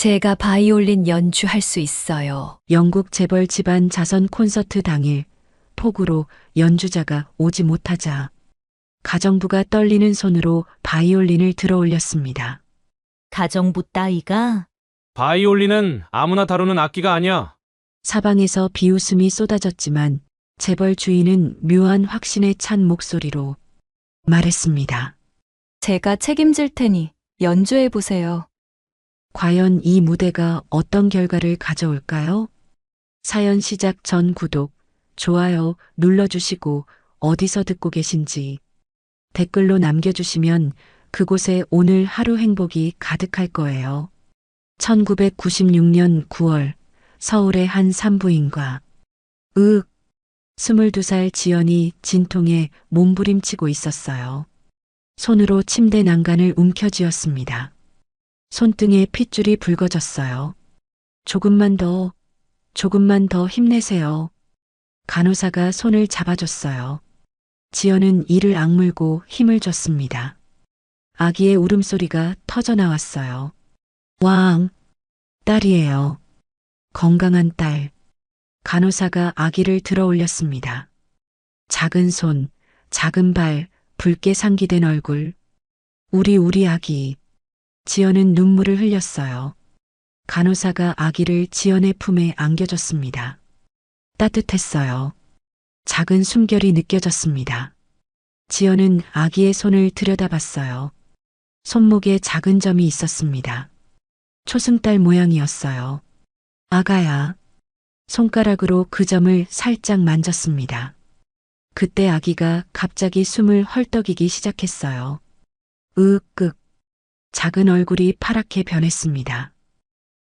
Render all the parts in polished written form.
제가 바이올린 연주할 수 있어요. 영국 재벌 집안 자선 콘서트 당일 폭우로 연주자가 오지 못하자 가정부가 떨리는 손으로 바이올린을 들어 올렸습니다. 가정부 따위가 바이올린은 아무나 다루는 악기가 아니야. 사방에서 비웃음이 쏟아졌지만 재벌 주인은 묘한 확신에 찬 목소리로 말했습니다. 제가 책임질 테니 연주해 보세요. 과연 이 무대가 어떤 결과를 가져올까요? 사연 시작 전 구독, 좋아요 눌러주시고 어디서 듣고 계신지 댓글로 남겨주시면 그곳에 오늘 하루 행복이 가득할 거예요. 1996년 9월 서울의 한 산부인과 22살 지연이 진통에 몸부림치고 있었어요. 손으로 침대 난간을 움켜쥐었습니다. 손등에 핏줄이 붉어졌어요. 조금만 더 힘내세요. 간호사가 손을 잡아줬어요. 지연은 이를 악물고 힘을 줬습니다. 아기의 울음소리가 터져나왔어요. 왕, 딸이에요. 건강한 딸. 간호사가 아기를 들어 올렸습니다. 작은 손, 작은 발, 붉게 상기된 얼굴. 우리 아기. 지연은 눈물을 흘렸어요. 간호사가 아기를 지연의 품에 안겨줬습니다. 따뜻했어요. 작은 숨결이 느껴졌습니다. 지연은 아기의 손을 들여다봤어요. 손목에 작은 점이 있었습니다. 초승달 모양이었어요. 아가야. 손가락으로 그 점을 살짝 만졌습니다. 그때 아기가 갑자기 숨을 헐떡이기 시작했어요. 으윽. 작은 얼굴이 파랗게 변했습니다.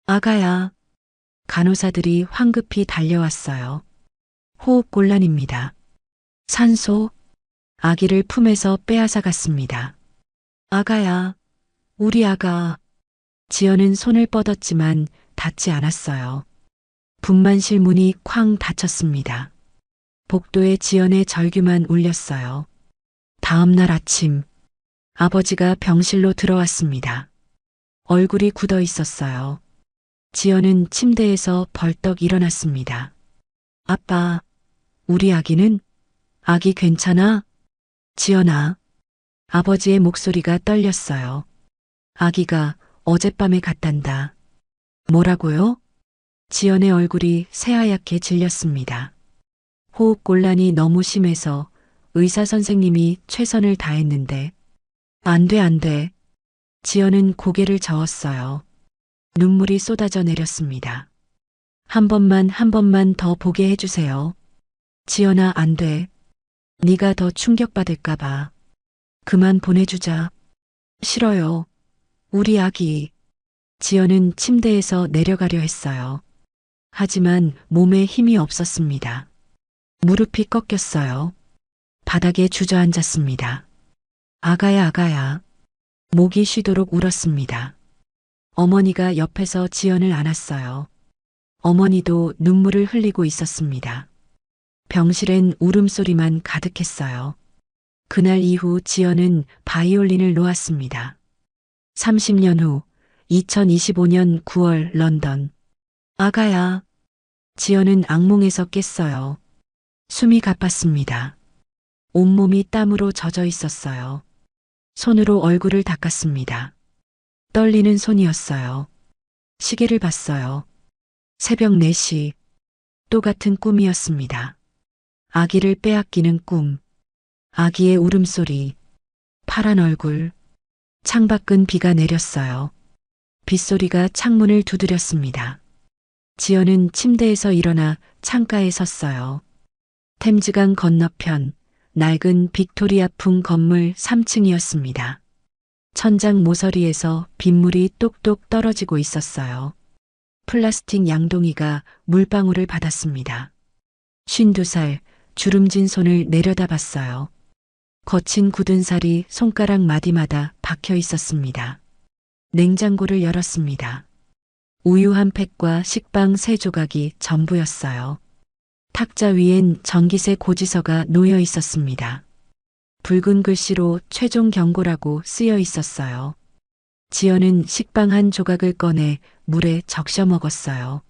아가야. 간호사들이 황급히 달려왔어요. 호흡곤란입니다. 산소. 아기를 품에서 빼앗아갔습니다. 아가야. 우리 아가. 지연은 손을 뻗었지만 닿지 않았어요. 분만실 문이 쾅 닫혔습니다. 복도에 지연의 절규만 울렸어요. 다음 날 아침 아버지가 병실로 들어왔습니다. 얼굴이 굳어 있었어요. 지연은 침대에서 벌떡 일어났습니다. 아빠, 우리 아기는? 아기 괜찮아? 지연아. 아버지의 목소리가 떨렸어요. 아기가 어젯밤에 갔단다. 뭐라고요? 지연의 얼굴이 새하얗게 질렸습니다. 호흡곤란이 너무 심해서 의사 선생님이 최선을 다했는데 안 돼. 지연은 고개를 저었어요. 눈물이 쏟아져 내렸습니다. 한 번만 더 보게 해주세요. 지연아, 안 돼. 네가 더 충격받을까 봐. 그만 보내주자. 싫어요. 우리 아기. 지연은 침대에서 내려가려 했어요. 하지만 몸에 힘이 없었습니다. 무릎이 꺾였어요. 바닥에 주저앉았습니다. 아가야. 목이 쉬도록 울었습니다. 어머니가 옆에서 지연을 안았어요. 어머니도 눈물을 흘리고 있었습니다. 병실엔 울음소리만 가득했어요. 그날 이후 지연은 바이올린을 놓았습니다. 30년 후 2025년 9월 런던. 아가야. 지연은 악몽에서 깼어요. 숨이 가팠습니다. 온몸이 땀으로 젖어 있었어요. 손으로 얼굴을 닦았습니다. 떨리는 손이었어요. 시계를 봤어요. 새벽 4시. 또 같은 꿈이었습니다. 아기를 빼앗기는 꿈. 아기의 울음소리. 파란 얼굴. 창밖은 비가 내렸어요. 빗소리가 창문을 두드렸습니다. 지연은 침대에서 일어나 창가에 섰어요. 템즈강 건너편 낡은 빅토리아풍 건물 3층이었습니다. 천장 모서리에서 빗물이 똑똑 떨어지고 있었어요. 플라스틱 양동이가 물방울을 받았습니다. 52살 주름진 손을 내려다봤어요. 거친 굳은 살이 손가락 마디마다 박혀 있었습니다. 냉장고를 열었습니다. 우유 한 팩과 식빵 3조각이 전부였어요. 탁자 위엔 전기세 고지서가 놓여 있었습니다. 붉은 글씨로 최종 경고라고 쓰여 있었어요. 지연은 식빵 한 조각을 꺼내 물에 적셔 먹었어요.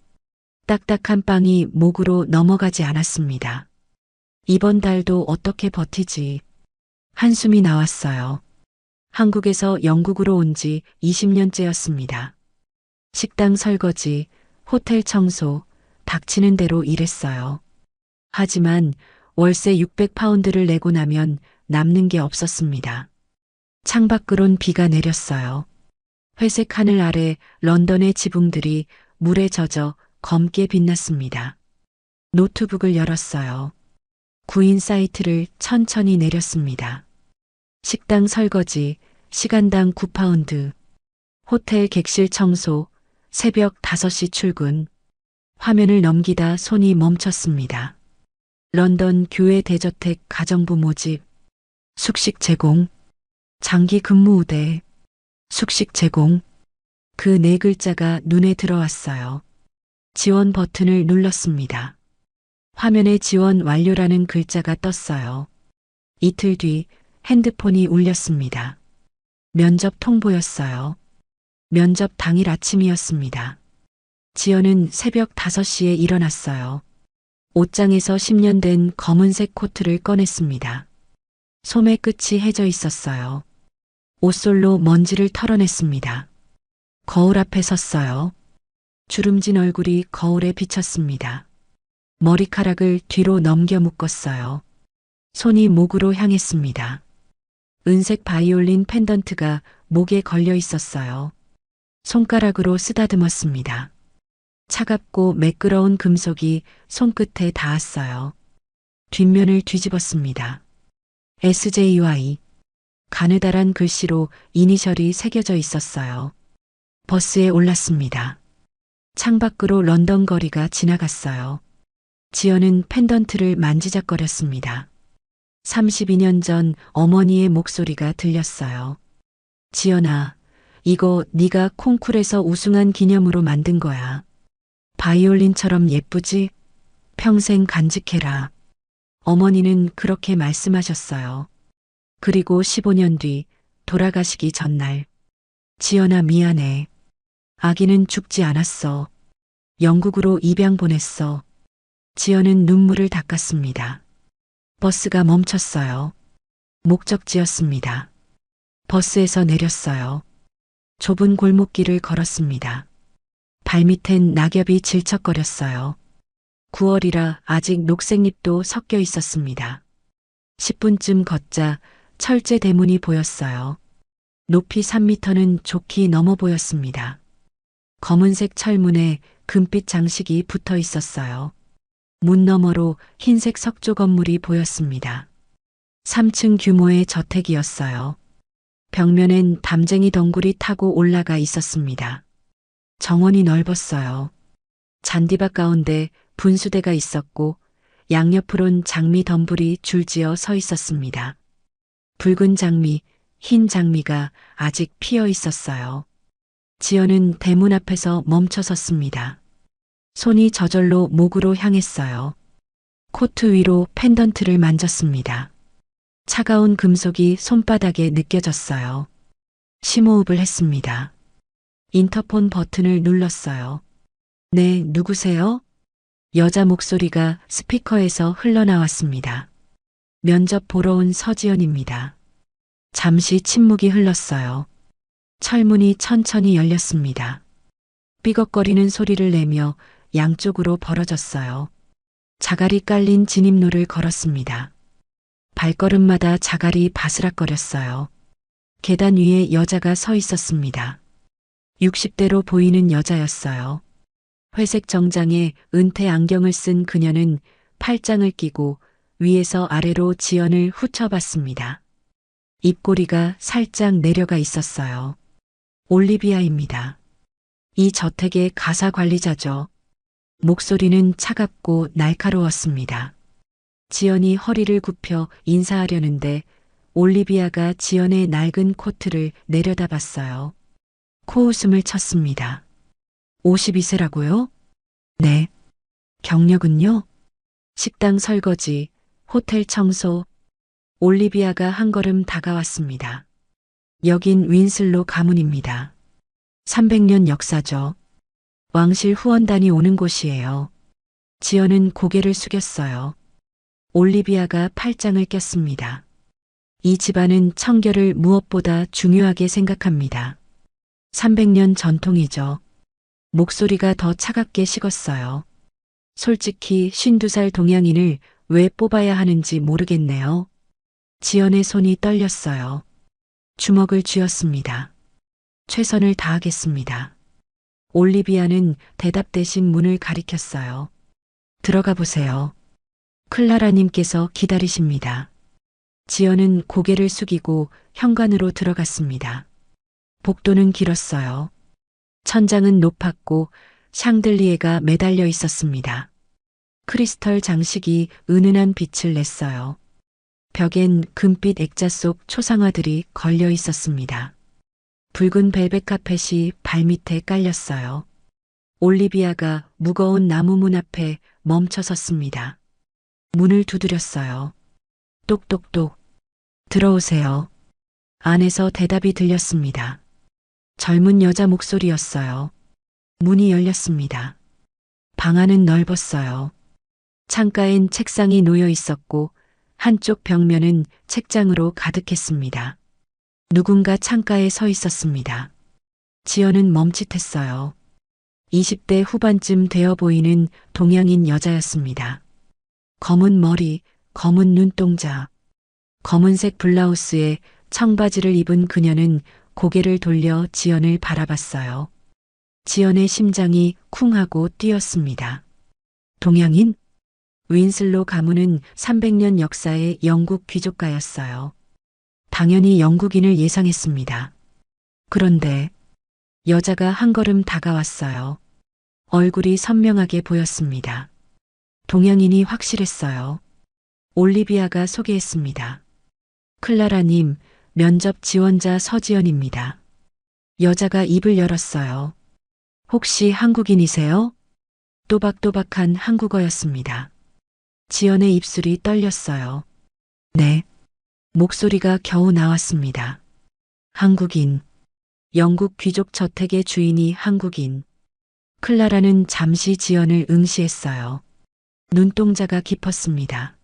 딱딱한 빵이 목으로 넘어가지 않았습니다. 이번 달도 어떻게 버티지? 한숨이 나왔어요. 한국에서 영국으로 온 지 20년째였습니다. 식당 설거지, 호텔 청소, 닥치는 대로 일했어요. 하지만 월세 600파운드를 내고 나면 남는 게 없었습니다. 창밖으론 비가 내렸어요. 회색 하늘 아래 런던의 지붕들이 물에 젖어 검게 빛났습니다. 노트북을 열었어요. 구인 사이트를 천천히 내렸습니다. 식당 설거지, 시간당 9파운드. 호텔 객실 청소, 새벽 5시 출근. 화면을 넘기다 손이 멈췄습니다. 런던 교회 대저택 가정부 모집. 숙식 제공. 장기 근무 우대. 숙식 제공. 그 네 글자가 눈에 들어왔어요. 지원 버튼을 눌렀습니다. 화면에 지원 완료라는 글자가 떴어요. 이틀 뒤 핸드폰이 울렸습니다. 면접 통보였어요. 면접 당일 아침이었습니다. 지연은 새벽 5시에 일어났어요. 옷장에서 10년 된 검은색 코트를 꺼냈습니다. 소매 끝이 해져 있었어요. 옷솔로 먼지를 털어냈습니다. 거울 앞에 섰어요. 주름진 얼굴이 거울에 비쳤습니다. 머리카락을 뒤로 넘겨 묶었어요. 손이 목으로 향했습니다. 은색 바이올린 펜던트가 목에 걸려 있었어요. 손가락으로 쓰다듬었습니다. 차갑고 매끄러운 금속이 손끝에 닿았어요. 뒷면을 뒤집었습니다. SJY. 가느다란 글씨로 이니셜이 새겨져 있었어요. 버스에 올랐습니다. 창밖으로 런던 거리가 지나갔어요. 지연은 펜던트를 만지작거렸습니다. 32년 전 어머니의 목소리가 들렸어요. 지연아, 이거 네가 콩쿨에서 우승한 기념으로 만든 거야. 바이올린처럼 예쁘지? 평생 간직해라. 어머니는 그렇게 말씀하셨어요. 그리고 15년 뒤 돌아가시기 전날. 지연아 미안해. 아기는 죽지 않았어. 영국으로 입양 보냈어. 지연은 눈물을 닦았습니다. 버스가 멈췄어요. 목적지였습니다. 버스에서 내렸어요. 좁은 골목길을 걸었습니다. 발밑엔 낙엽이 질척거렸어요. 9월이라 아직 녹색잎도 섞여 있었습니다. 10분쯤 걷자 철제 대문이 보였어요. 높이 3미터는 좋게 넘어 보였습니다. 검은색 철문에 금빛 장식이 붙어 있었어요. 문 너머로 흰색 석조 건물이 보였습니다. 3층 규모의 저택이었어요. 벽면엔 담쟁이 덩굴이 타고 올라가 있었습니다. 정원이 넓었어요. 잔디밭 가운데 분수대가 있었고 양옆으론 장미 덤불이 줄지어 서 있었습니다. 붉은 장미, 흰 장미가 아직 피어 있었어요. 지연은 대문 앞에서 멈춰 섰습니다. 손이 저절로 목으로 향했어요. 코트 위로 펜던트를 만졌습니다. 차가운 금속이 손바닥에 느껴졌어요. 심호흡을 했습니다. 인터폰 버튼을 눌렀어요. 네, 누구세요? 여자 목소리가 스피커에서 흘러나왔습니다. 면접 보러 온 서지연입니다. 잠시 침묵이 흘렀어요. 철문이 천천히 열렸습니다. 삐걱거리는 소리를 내며 양쪽으로 벌어졌어요. 자갈이 깔린 진입로를 걸었습니다. 발걸음마다 자갈이 바스락거렸어요. 계단 위에 여자가 서 있었습니다. 60대로 보이는 여자였어요. 회색 정장에 은퇴 안경을 쓴 그녀는 팔짱을 끼고 위에서 아래로 지연을 훑어봤습니다. 입꼬리가 살짝 내려가 있었어요. 올리비아입니다. 이 저택의 가사 관리자죠. 목소리는 차갑고 날카로웠습니다. 지연이 허리를 굽혀 인사하려는데 올리비아가 지연의 낡은 코트를 내려다봤어요. 코웃음을 쳤습니다. 52세라고요? 네. 경력은요? 식당 설거지, 호텔 청소. 올리비아가 한 걸음 다가왔습니다. 여긴 윈슬로 가문입니다. 300년 역사죠. 왕실 후원단이 오는 곳이에요. 지연은 고개를 숙였어요. 올리비아가 팔짱을 꼈습니다. 이 집안은 청결을 무엇보다 중요하게 생각합니다. 300년 전통이죠. 목소리가 더 차갑게 식었어요. 솔직히 52살 동양인을 왜 뽑아야 하는지 모르겠네요. 지연의 손이 떨렸어요. 주먹을 쥐었습니다. 최선을 다하겠습니다. 올리비아는 대답 대신 문을 가리켰어요. 들어가 보세요. 클라라님께서 기다리십니다. 지연은 고개를 숙이고 현관으로 들어갔습니다. 복도는 길었어요. 천장은 높았고 샹들리에가 매달려 있었습니다. 크리스털 장식이 은은한 빛을 냈어요. 벽엔 금빛 액자 속 초상화들이 걸려 있었습니다. 붉은 벨벳 카펫이 발밑에 깔렸어요. 올리비아가 무거운 나무 문 앞에 멈춰 섰습니다. 문을 두드렸어요. 똑똑똑. 들어오세요. 안에서 대답이 들렸습니다. 젊은 여자 목소리였어요. 문이 열렸습니다. 방 안은 넓었어요. 창가엔 책상이 놓여 있었고 한쪽 벽면은 책장으로 가득했습니다. 누군가 창가에 서 있었습니다. 지연은 멈칫했어요. 20대 후반쯤 되어 보이는 동양인 여자였습니다. 검은 머리, 검은 눈동자, 검은색 블라우스에 청바지를 입은 그녀는 고개를 돌려 지연을 바라봤어요. 지연의 심장이 쿵 하고 뛰었습니다. 동양인? 윈슬로 가문은 300년 역사의 영국 귀족가였어요. 당연히 영국인을 예상했습니다. 그런데 여자가 한 걸음 다가왔어요. 얼굴이 선명하게 보였습니다. 동양인이 확실했어요. 올리비아가 소개했습니다. 클라라님, 면접 지원자 서지연입니다. 여자가 입을 열었어요. 혹시 한국인이세요? 또박또박한 한국어였습니다. 지연의 입술이 떨렸어요. 네. 목소리가 겨우 나왔습니다. 한국인. 영국 귀족 저택의 주인이 한국인. 클라라는 잠시 지연을 응시했어요. 눈동자가 깊었습니다.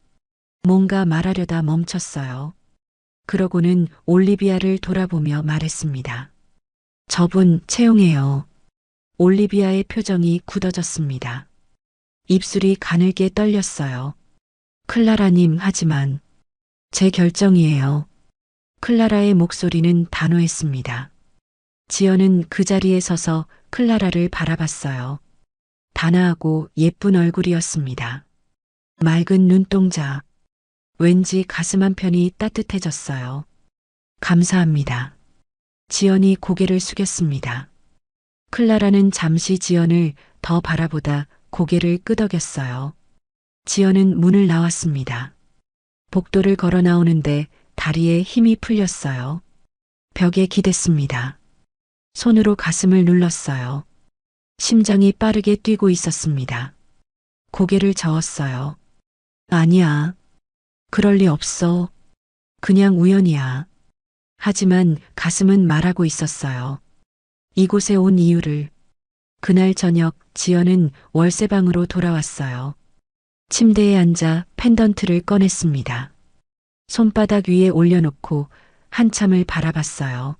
뭔가 말하려다 멈췄어요. 그러고는 올리비아를 돌아보며 말했습니다. 저분 채용해요. 올리비아의 표정이 굳어졌습니다. 입술이 가늘게 떨렸어요. 클라라님, 하지만 제 결정이에요. 클라라의 목소리는 단호했습니다. 지연은 그 자리에 서서 클라라를 바라봤어요. 단아하고 예쁜 얼굴이었습니다. 맑은 눈동자. 왠지 가슴 한편이 따뜻해졌어요. 감사합니다. 지연이 고개를 숙였습니다. 클라라는 잠시 지연을 더 바라보다 고개를 끄덕였어요. 지연은 문을 나왔습니다. 복도를 걸어 나오는데 다리에 힘이 풀렸어요. 벽에 기댔습니다. 손으로 가슴을 눌렀어요. 심장이 빠르게 뛰고 있었습니다. 고개를 저었어요. 아니야. 그럴 리 없어. 그냥 우연이야. 하지만 가슴은 말하고 있었어요. 이곳에 온 이유를. 그날 저녁 지연은 월세방으로 돌아왔어요. 침대에 앉아 펜던트를 꺼냈습니다. 손바닥 위에 올려놓고 한참을 바라봤어요.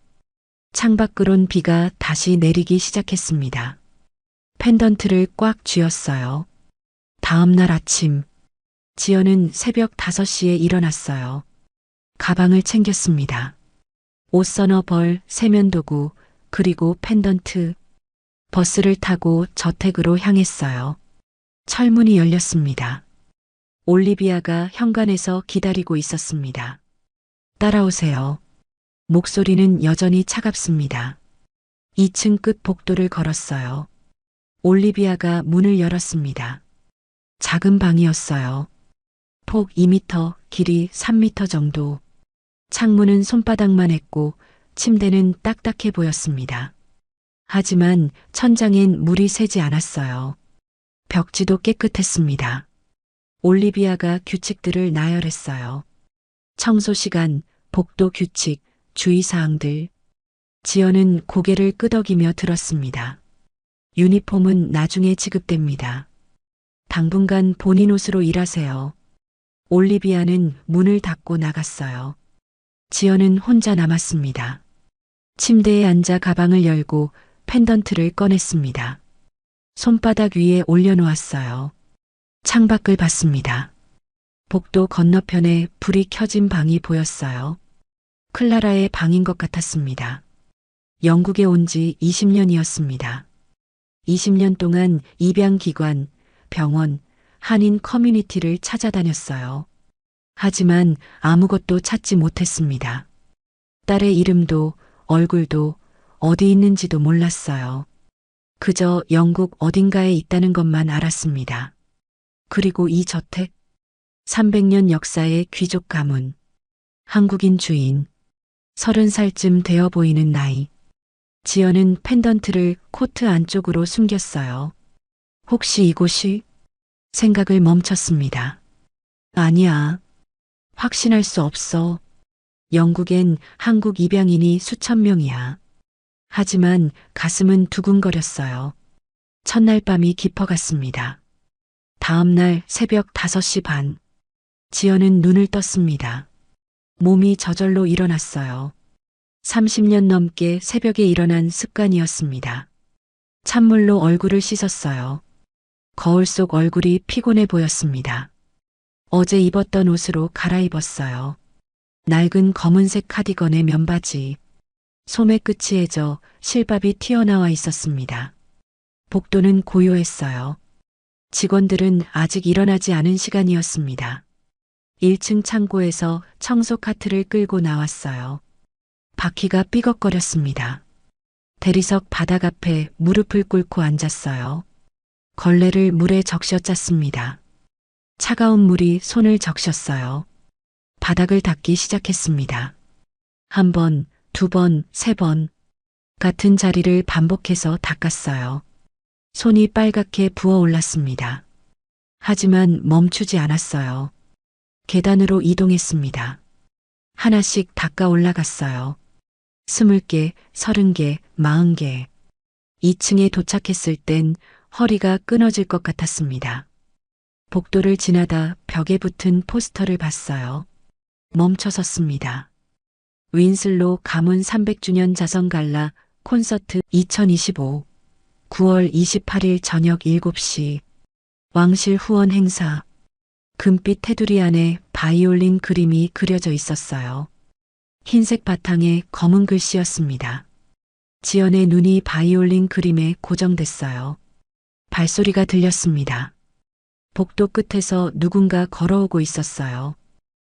창밖으론 비가 다시 내리기 시작했습니다. 펜던트를 꽉 쥐었어요. 다음 날 아침, 지연은 새벽 5시에 일어났어요. 가방을 챙겼습니다. 옷서너 벌, 세면도구, 그리고 펜던트. 버스를 타고 저택으로 향했어요. 철문이 열렸습니다. 올리비아가 현관에서 기다리고 있었습니다. 따라오세요. 목소리는 여전히 차갑습니다. 2층 끝 복도를 걸었어요. 올리비아가 문을 열었습니다. 작은 방이었어요. 폭 2m, 길이 3m 정도. 창문은 손바닥만 했고 침대는 딱딱해 보였습니다. 하지만 천장엔 물이 새지 않았어요. 벽지도 깨끗했습니다. 올리비아가 규칙들을 나열했어요. 청소 시간, 복도 규칙, 주의사항들. 지연은 고개를 끄덕이며 들었습니다. 유니폼은 나중에 지급됩니다. 당분간 본인 옷으로 일하세요. 올리비아는 문을 닫고 나갔어요. 지연은 혼자 남았습니다. 침대에 앉아 가방을 열고 펜던트를 꺼냈습니다. 손바닥 위에 올려놓았어요. 창밖을 봤습니다. 복도 건너편에 불이 켜진 방이 보였어요. 클라라의 방인 것 같았습니다. 영국에 온 지 20년이었습니다. 20년 동안 입양기관, 병원, 한인 커뮤니티를 찾아다녔어요. 하지만 아무것도 찾지 못했습니다. 딸의 이름도 얼굴도 어디 있는지도 몰랐어요. 그저 영국 어딘가에 있다는 것만 알았습니다. 그리고 이 저택, 300년 역사의 귀족 가문, 한국인 주인, 30살쯤 되어 보이는 나이. 지연은 펜던트를 코트 안쪽으로 숨겼어요. 혹시 이곳이? 생각을 멈췄습니다. 아니야. 확신할 수 없어. 영국엔 한국 입양인이 수천 명이야. 하지만 가슴은 두근거렸어요. 첫날 밤이 깊어갔습니다. 다음 날 새벽 5시 반. 지연은 눈을 떴습니다. 몸이 저절로 일어났어요. 30년 넘게 새벽에 일어난 습관이었습니다. 찬물로 얼굴을 씻었어요. 거울 속 얼굴이 피곤해 보였습니다. 어제 입었던 옷으로 갈아입었어요. 낡은 검은색 카디건에 면바지. 소매 끝이 해져 실밥이 튀어나와 있었습니다. 복도는 고요했어요. 직원들은 아직 일어나지 않은 시간이었습니다. 1층 창고에서 청소 카트를 끌고 나왔어요. 바퀴가 삐걱거렸습니다. 대리석 바닥 앞에 무릎을 꿇고 앉았어요. 걸레를 물에 적셔 짰습니다. 차가운 물이 손을 적셨어요. 바닥을 닦기 시작했습니다. 1번, 2번, 3번. 같은 자리를 반복해서 닦았어요. 손이 빨갛게 부어올랐습니다. 하지만 멈추지 않았어요. 계단으로 이동했습니다. 하나씩 닦아 올라갔어요. 20개, 30개, 40개. 2층에 도착했을 땐 허리가 끊어질 것 같았습니다. 복도를 지나다 벽에 붙은 포스터를 봤어요. 멈춰 섰습니다. 윈슬로 가문 300주년 자선갈라 콘서트 2025 9월 28일 저녁 7시 왕실 후원 행사. 금빛 테두리 안에 바이올린 그림이 그려져 있었어요. 흰색 바탕에 검은 글씨였습니다. 지연의 눈이 바이올린 그림에 고정됐어요. 발소리가 들렸습니다. 복도 끝에서 누군가 걸어오고 있었어요.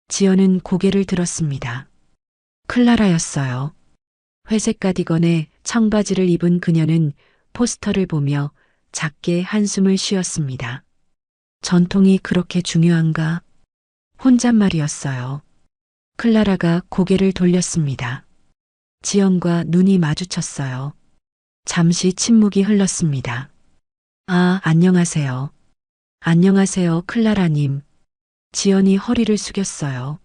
지연은 고개를 들었습니다. 클라라였어요. 회색 가디건에 청바지를 입은 그녀는 포스터를 보며 작게 한숨을 쉬었습니다. 전통이 그렇게 중요한가? 혼잣말이었어요. 클라라가 고개를 돌렸습니다. 지연과 눈이 마주쳤어요. 잠시 침묵이 흘렀습니다. 아, 안녕하세요. 안녕하세요, 클라라님. 지연이 허리를 숙였어요.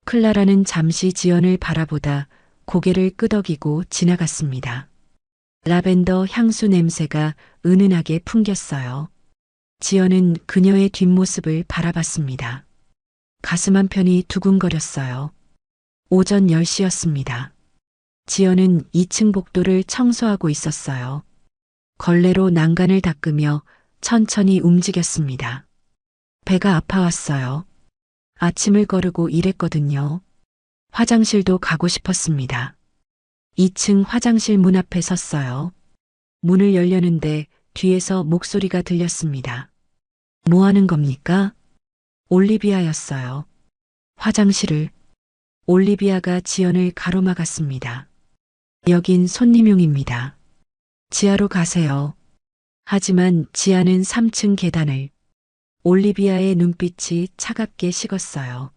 클라라는 잠시 지연을 바라보다 고개를 끄덕이고 지나갔습니다. 라벤더 향수 냄새가 은은하게 풍겼어요. 지연은 그녀의 뒷모습을 바라봤습니다. 가슴 한편이 두근거렸어요. 오전 10시였습니다. 지연은 2층 복도를 청소하고 있었어요. 걸레로 난간을 닦으며 천천히 움직였습니다. 배가 아파왔어요. 아침을 거르고 일했거든요. 화장실도 가고 싶었습니다. 2층 화장실 문 앞에 섰어요. 문을 열려는데 뒤에서 목소리가 들렸습니다. 뭐 하는 겁니까? 올리비아였어요. 화장실을. 올리비아가 지연을 가로막았습니다. 여긴 손님용입니다. 지하로 가세요. 하지만 지하는 3층 계단을. 올리비아의 눈빛이 차갑게 식었어요.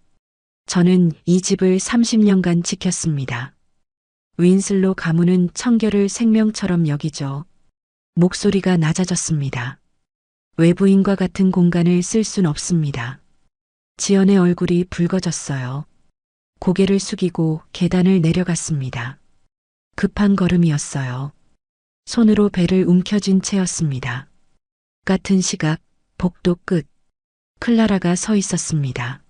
저는 이 집을 30년간 지켰습니다. 윈슬로 가문은 청결을 생명처럼 여기죠. 목소리가 낮아졌습니다. 외부인과 같은 공간을 쓸 순 없습니다. 지연의 얼굴이 붉어졌어요. 고개를 숙이고 계단을 내려갔습니다. 급한 걸음이었어요. 손으로 배를 움켜쥔 채였습니다. 같은 시각, 복도 끝. 클라라가 서 있었습니다.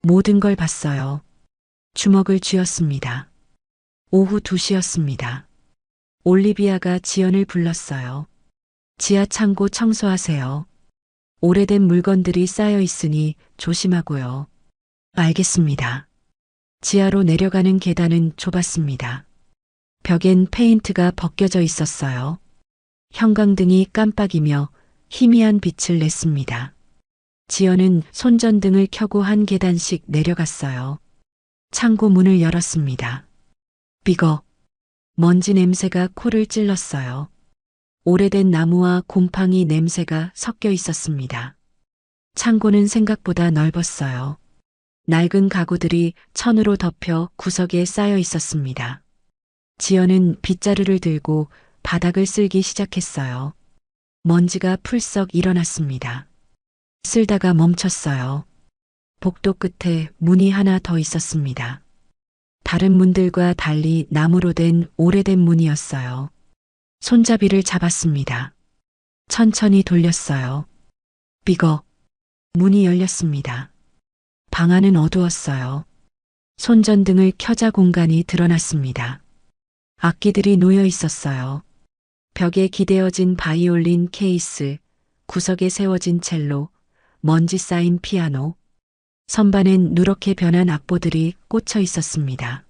모든 걸 봤어요. 주먹을 쥐었습니다. 오후 2시였습니다. 올리비아가 지연을 불렀어요. 지하 창고 청소하세요. 오래된 물건들이 쌓여 있으니 조심하고요. 알겠습니다. 지하로 내려가는 계단은 좁았습니다. 벽엔 페인트가 벗겨져 있었어요. 형광등이 깜빡이며 희미한 빛을 냈습니다. 지연은 손전등을 켜고 한 계단씩 내려갔어요. 창고 문을 열었습니다. 삐걱. 먼지 냄새가 코를 찔렀어요. 오래된 나무와 곰팡이 냄새가 섞여 있었습니다. 창고는 생각보다 넓었어요. 낡은 가구들이 천으로 덮여 구석에 쌓여 있었습니다. 지연은 빗자루를 들고 바닥을 쓸기 시작했어요. 먼지가 풀썩 일어났습니다. 쓸다가 멈췄어요. 복도 끝에 문이 하나 더 있었습니다. 다른 문들과 달리 나무로 된 오래된 문이었어요. 손잡이를 잡았습니다. 천천히 돌렸어요. 삐걱. 문이 열렸습니다. 방 안은 어두웠어요. 손전등을 켜자 공간이 드러났습니다. 악기들이 놓여 있었어요. 벽에 기대어진 바이올린 케이스, 구석에 세워진 첼로, 먼지 쌓인 피아노, 선반엔 누렇게 변한 악보들이 꽂혀 있었습니다.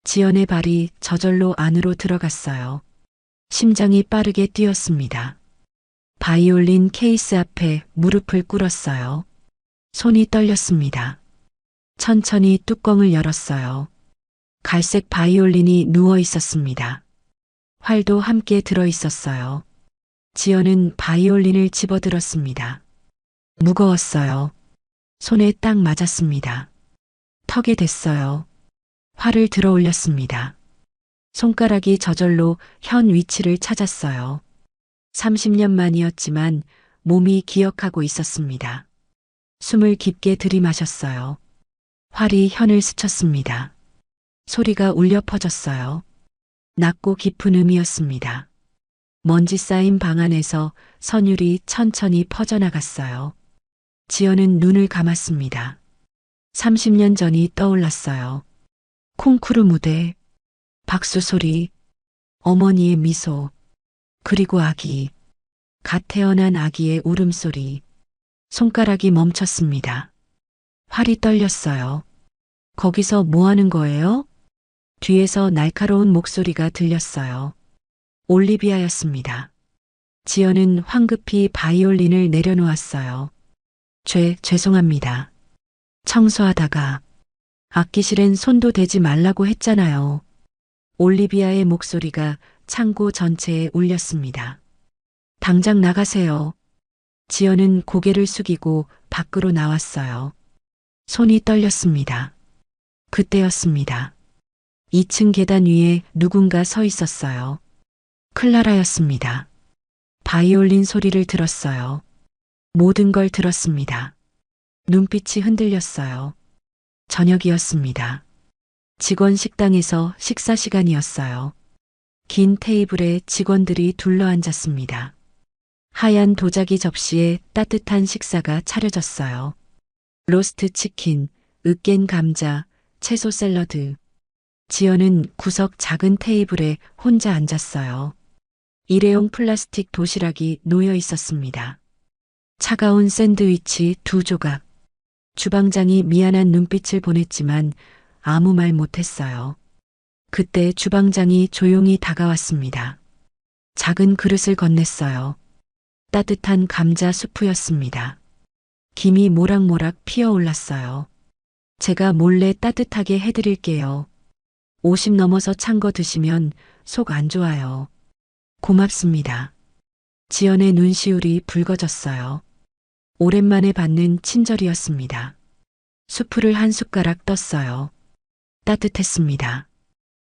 지연의 발이 저절로 안으로 들어갔어요. 심장이 빠르게 뛰었습니다. 바이올린 케이스 앞에 무릎을 꿇었어요. 손이 떨렸습니다. 천천히 뚜껑을 열었어요. 갈색 바이올린이 누워 있었습니다. 활도 함께 들어 있었어요. 지연은 바이올린을 집어들었습니다. 무거웠어요. 손에 딱 맞았습니다. 턱에 댔어요. 활을 들어 올렸습니다. 손가락이 저절로 현 위치를 찾았어요. 30년 만이었지만 몸이 기억하고 있었습니다. 숨을 깊게 들이마셨어요. 활이 현을 스쳤습니다. 소리가 울려 퍼졌어요. 낮고 깊은 음이었습니다. 먼지 쌓인 방 안에서 선율이 천천히 퍼져나갔어요. 지연은 눈을 감았습니다. 30년 전이 떠올랐어요. 콩쿠르 무대, 박수 소리, 어머니의 미소, 그리고 아기, 갓 태어난 아기의 울음소리. 손가락이 멈췄습니다. 활이 떨렸어요. 거기서 뭐 하는 거예요? 뒤에서 날카로운 목소리가 들렸어요. 올리비아였습니다. 지연은 황급히 바이올린을 내려놓았어요. 죄송합니다. 청소하다가 악기실엔 손도 대지 말라고 했잖아요. 올리비아의 목소리가 창고 전체에 울렸습니다. 당장 나가세요. 지연은 고개를 숙이고 밖으로 나왔어요. 손이 떨렸습니다. 그때였습니다. 2층 계단 위에 누군가 서 있었어요. 클라라였습니다. 바이올린 소리를 들었어요. 모든 걸 들었습니다. 눈빛이 흔들렸어요. 저녁이었습니다. 직원 식당에서 식사 시간이었어요. 긴 테이블에 직원들이 둘러앉았습니다. 하얀 도자기 접시에 따뜻한 식사가 차려졌어요. 로스트 치킨, 으깬 감자, 채소 샐러드. 지연은 구석 작은 테이블에 혼자 앉았어요. 일회용 플라스틱 도시락이 놓여 있었습니다. 차가운 샌드위치 2조각. 주방장이 미안한 눈빛을 보냈지만 아무 말 못했어요. 그때 주방장이 조용히 다가왔습니다. 작은 그릇을 건넸어요. 따뜻한 감자 수프였습니다. 김이 모락모락 피어올랐어요. 제가 몰래 따뜻하게 해드릴게요. 50 넘어서 찬 거 드시면 속 안 좋아요. 고맙습니다. 지연의 눈시울이 붉어졌어요. 오랜만에 받는 친절이었습니다. 수프를 한 숟가락 떴어요. 따뜻했습니다.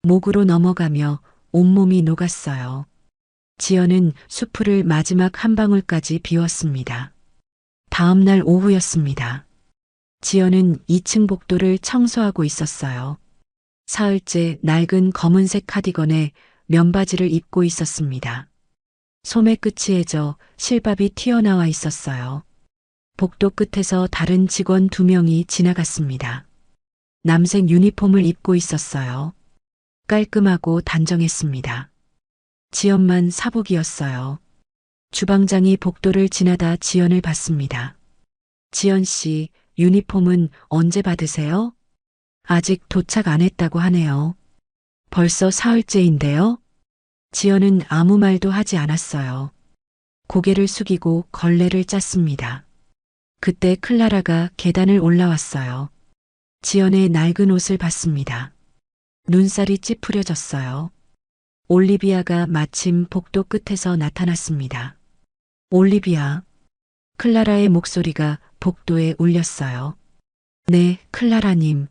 목으로 넘어가며 온몸이 녹았어요. 지연은 수프를 마지막 한 방울까지 비웠습니다. 다음 날 오후였습니다. 지연은 2층 복도를 청소하고 있었어요. 사흘째 낡은 검은색 카디건에 면바지를 입고 있었습니다. 소매 끝이 해져 실밥이 튀어나와 있었어요. 복도 끝에서 다른 직원 2명이 지나갔습니다. 남색 유니폼을 입고 있었어요. 깔끔하고 단정했습니다. 지연만 사복이었어요. 주방장이 복도를 지나다 지연을 봤습니다. 지연 씨, 유니폼은 언제 받으세요? 아직 도착 안 했다고 하네요. 벌써 사흘째인데요? 지연은 아무 말도 하지 않았어요. 고개를 숙이고 걸레를 짰습니다. 그때 클라라가 계단을 올라왔어요. 지연의 낡은 옷을 봤습니다. 눈살이 찌푸려졌어요. 올리비아가 마침 복도 끝에서 나타났습니다. 올리비아. 클라라의 목소리가 복도에 울렸어요. 네, 클라라님.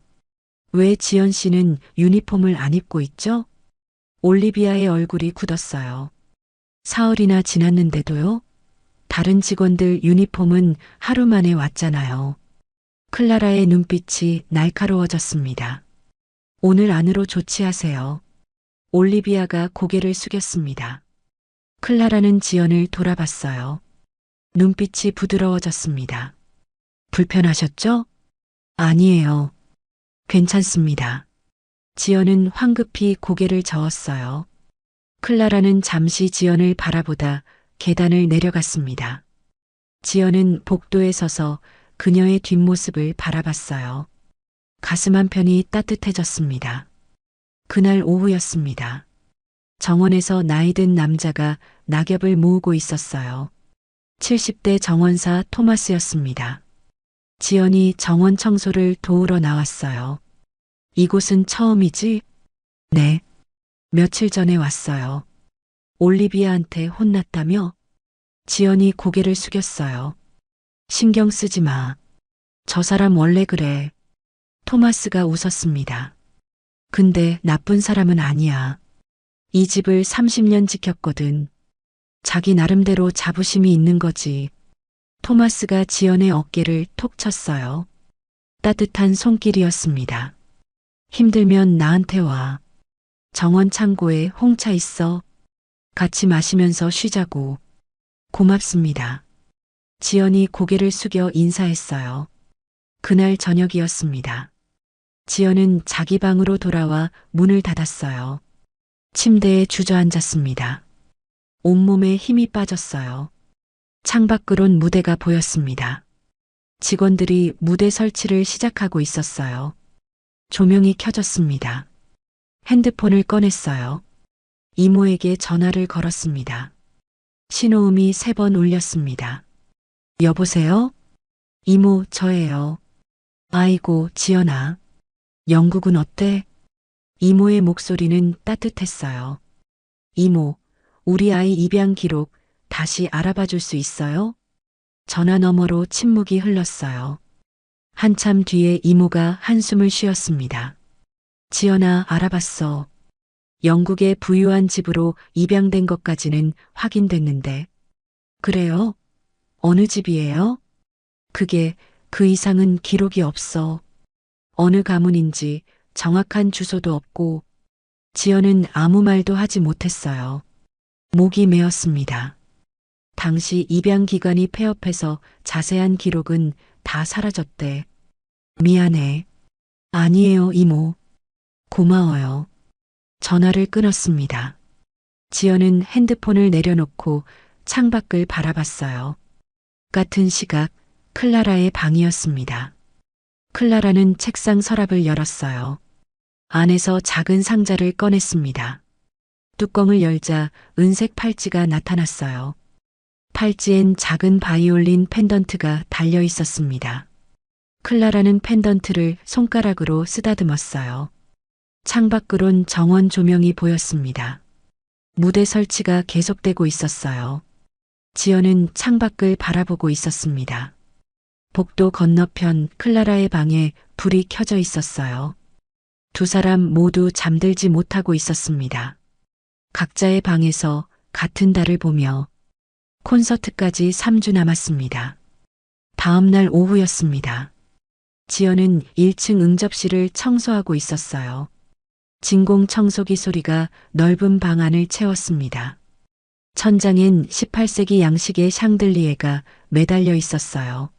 왜 지연 씨는 유니폼을 안 입고 있죠? 올리비아의 얼굴이 굳었어요. 사흘이나 지났는데도요? 다른 직원들 유니폼은 하루 만에 왔잖아요. 클라라의 눈빛이 날카로워졌습니다. 오늘 안으로 조치하세요. 올리비아가 고개를 숙였습니다. 클라라는 지연을 돌아봤어요. 눈빛이 부드러워졌습니다. 불편하셨죠? 아니에요. 괜찮습니다. 지연은 황급히 고개를 저었어요. 클라라는 잠시 지연을 바라보다 계단을 내려갔습니다. 지연은 복도에 서서 그녀의 뒷모습을 바라봤어요. 가슴 한편이 따뜻해졌습니다. 그날 오후였습니다. 정원에서 나이든 남자가 낙엽을 모으고 있었어요. 70대 정원사 토마스였습니다. 지연이 정원 청소를 도우러 나왔어요. 이곳은 처음이지? 네. 며칠 전에 왔어요. 올리비아한테 혼났다며? 지연이 고개를 숙였어요. 신경 쓰지 마. 저 사람 원래 그래. 토마스가 웃었습니다. 근데 나쁜 사람은 아니야. 이 집을 30년 지켰거든. 자기 나름대로 자부심이 있는 거지. 토마스가 지연의 어깨를 톡 쳤어요. 따뜻한 손길이었습니다. 힘들면 나한테 와. 정원 창고에 홍차 있어. 같이 마시면서 쉬자고. 고맙습니다. 지연이 고개를 숙여 인사했어요. 그날 저녁이었습니다. 지연은 자기 방으로 돌아와 문을 닫았어요. 침대에 주저앉았습니다. 온몸에 힘이 빠졌어요. 창밖으론 무대가 보였습니다. 직원들이 무대 설치를 시작하고 있었어요. 조명이 켜졌습니다. 핸드폰을 꺼냈어요. 이모에게 전화를 걸었습니다. 신호음이 3번 울렸습니다. 여보세요? 이모, 저예요. 아이고, 지연아. 영국은 어때? 이모의 목소리는 따뜻했어요. 이모, 우리 아이 입양 기록 다시 알아봐 줄 수 있어요? 전화 너머로 침묵이 흘렀어요. 한참 뒤에 이모가 한숨을 쉬었습니다. 지연아, 알아봤어. 영국의 부유한 집으로 입양된 것까지는 확인됐는데. 그래요? 어느 집이에요? 그게 그 이상은 기록이 없어. 어느 가문인지 정확한 주소도 없고. 지연은 아무 말도 하지 못했어요. 목이 메었습니다. 당시 입양 기관이 폐업해서 자세한 기록은 다 사라졌대. 미안해. 아니에요, 이모. 고마워요. 전화를 끊었습니다. 지연은 핸드폰을 내려놓고 창밖을 바라봤어요. 같은 시각 클라라의 방이었습니다. 클라라는 책상 서랍을 열었어요. 안에서 작은 상자를 꺼냈습니다. 뚜껑을 열자 은색 팔찌가 나타났어요. 팔찌엔 작은 바이올린 펜던트가 달려 있었습니다. 클라라는 펜던트를 손가락으로 쓰다듬었어요. 창밖으론 정원 조명이 보였습니다. 무대 설치가 계속되고 있었어요. 지연은 창밖을 바라보고 있었습니다. 복도 건너편 클라라의 방에 불이 켜져 있었어요. 두 사람 모두 잠들지 못하고 있었습니다. 각자의 방에서 같은 달을 보며 콘서트까지 3주 남았습니다. 다음 날 오후였습니다. 지연은 1층 응접실을 청소하고 있었어요. 진공 청소기 소리가 넓은 방 안을 채웠습니다. 천장엔 18세기 양식의 샹들리에가 매달려 있었어요.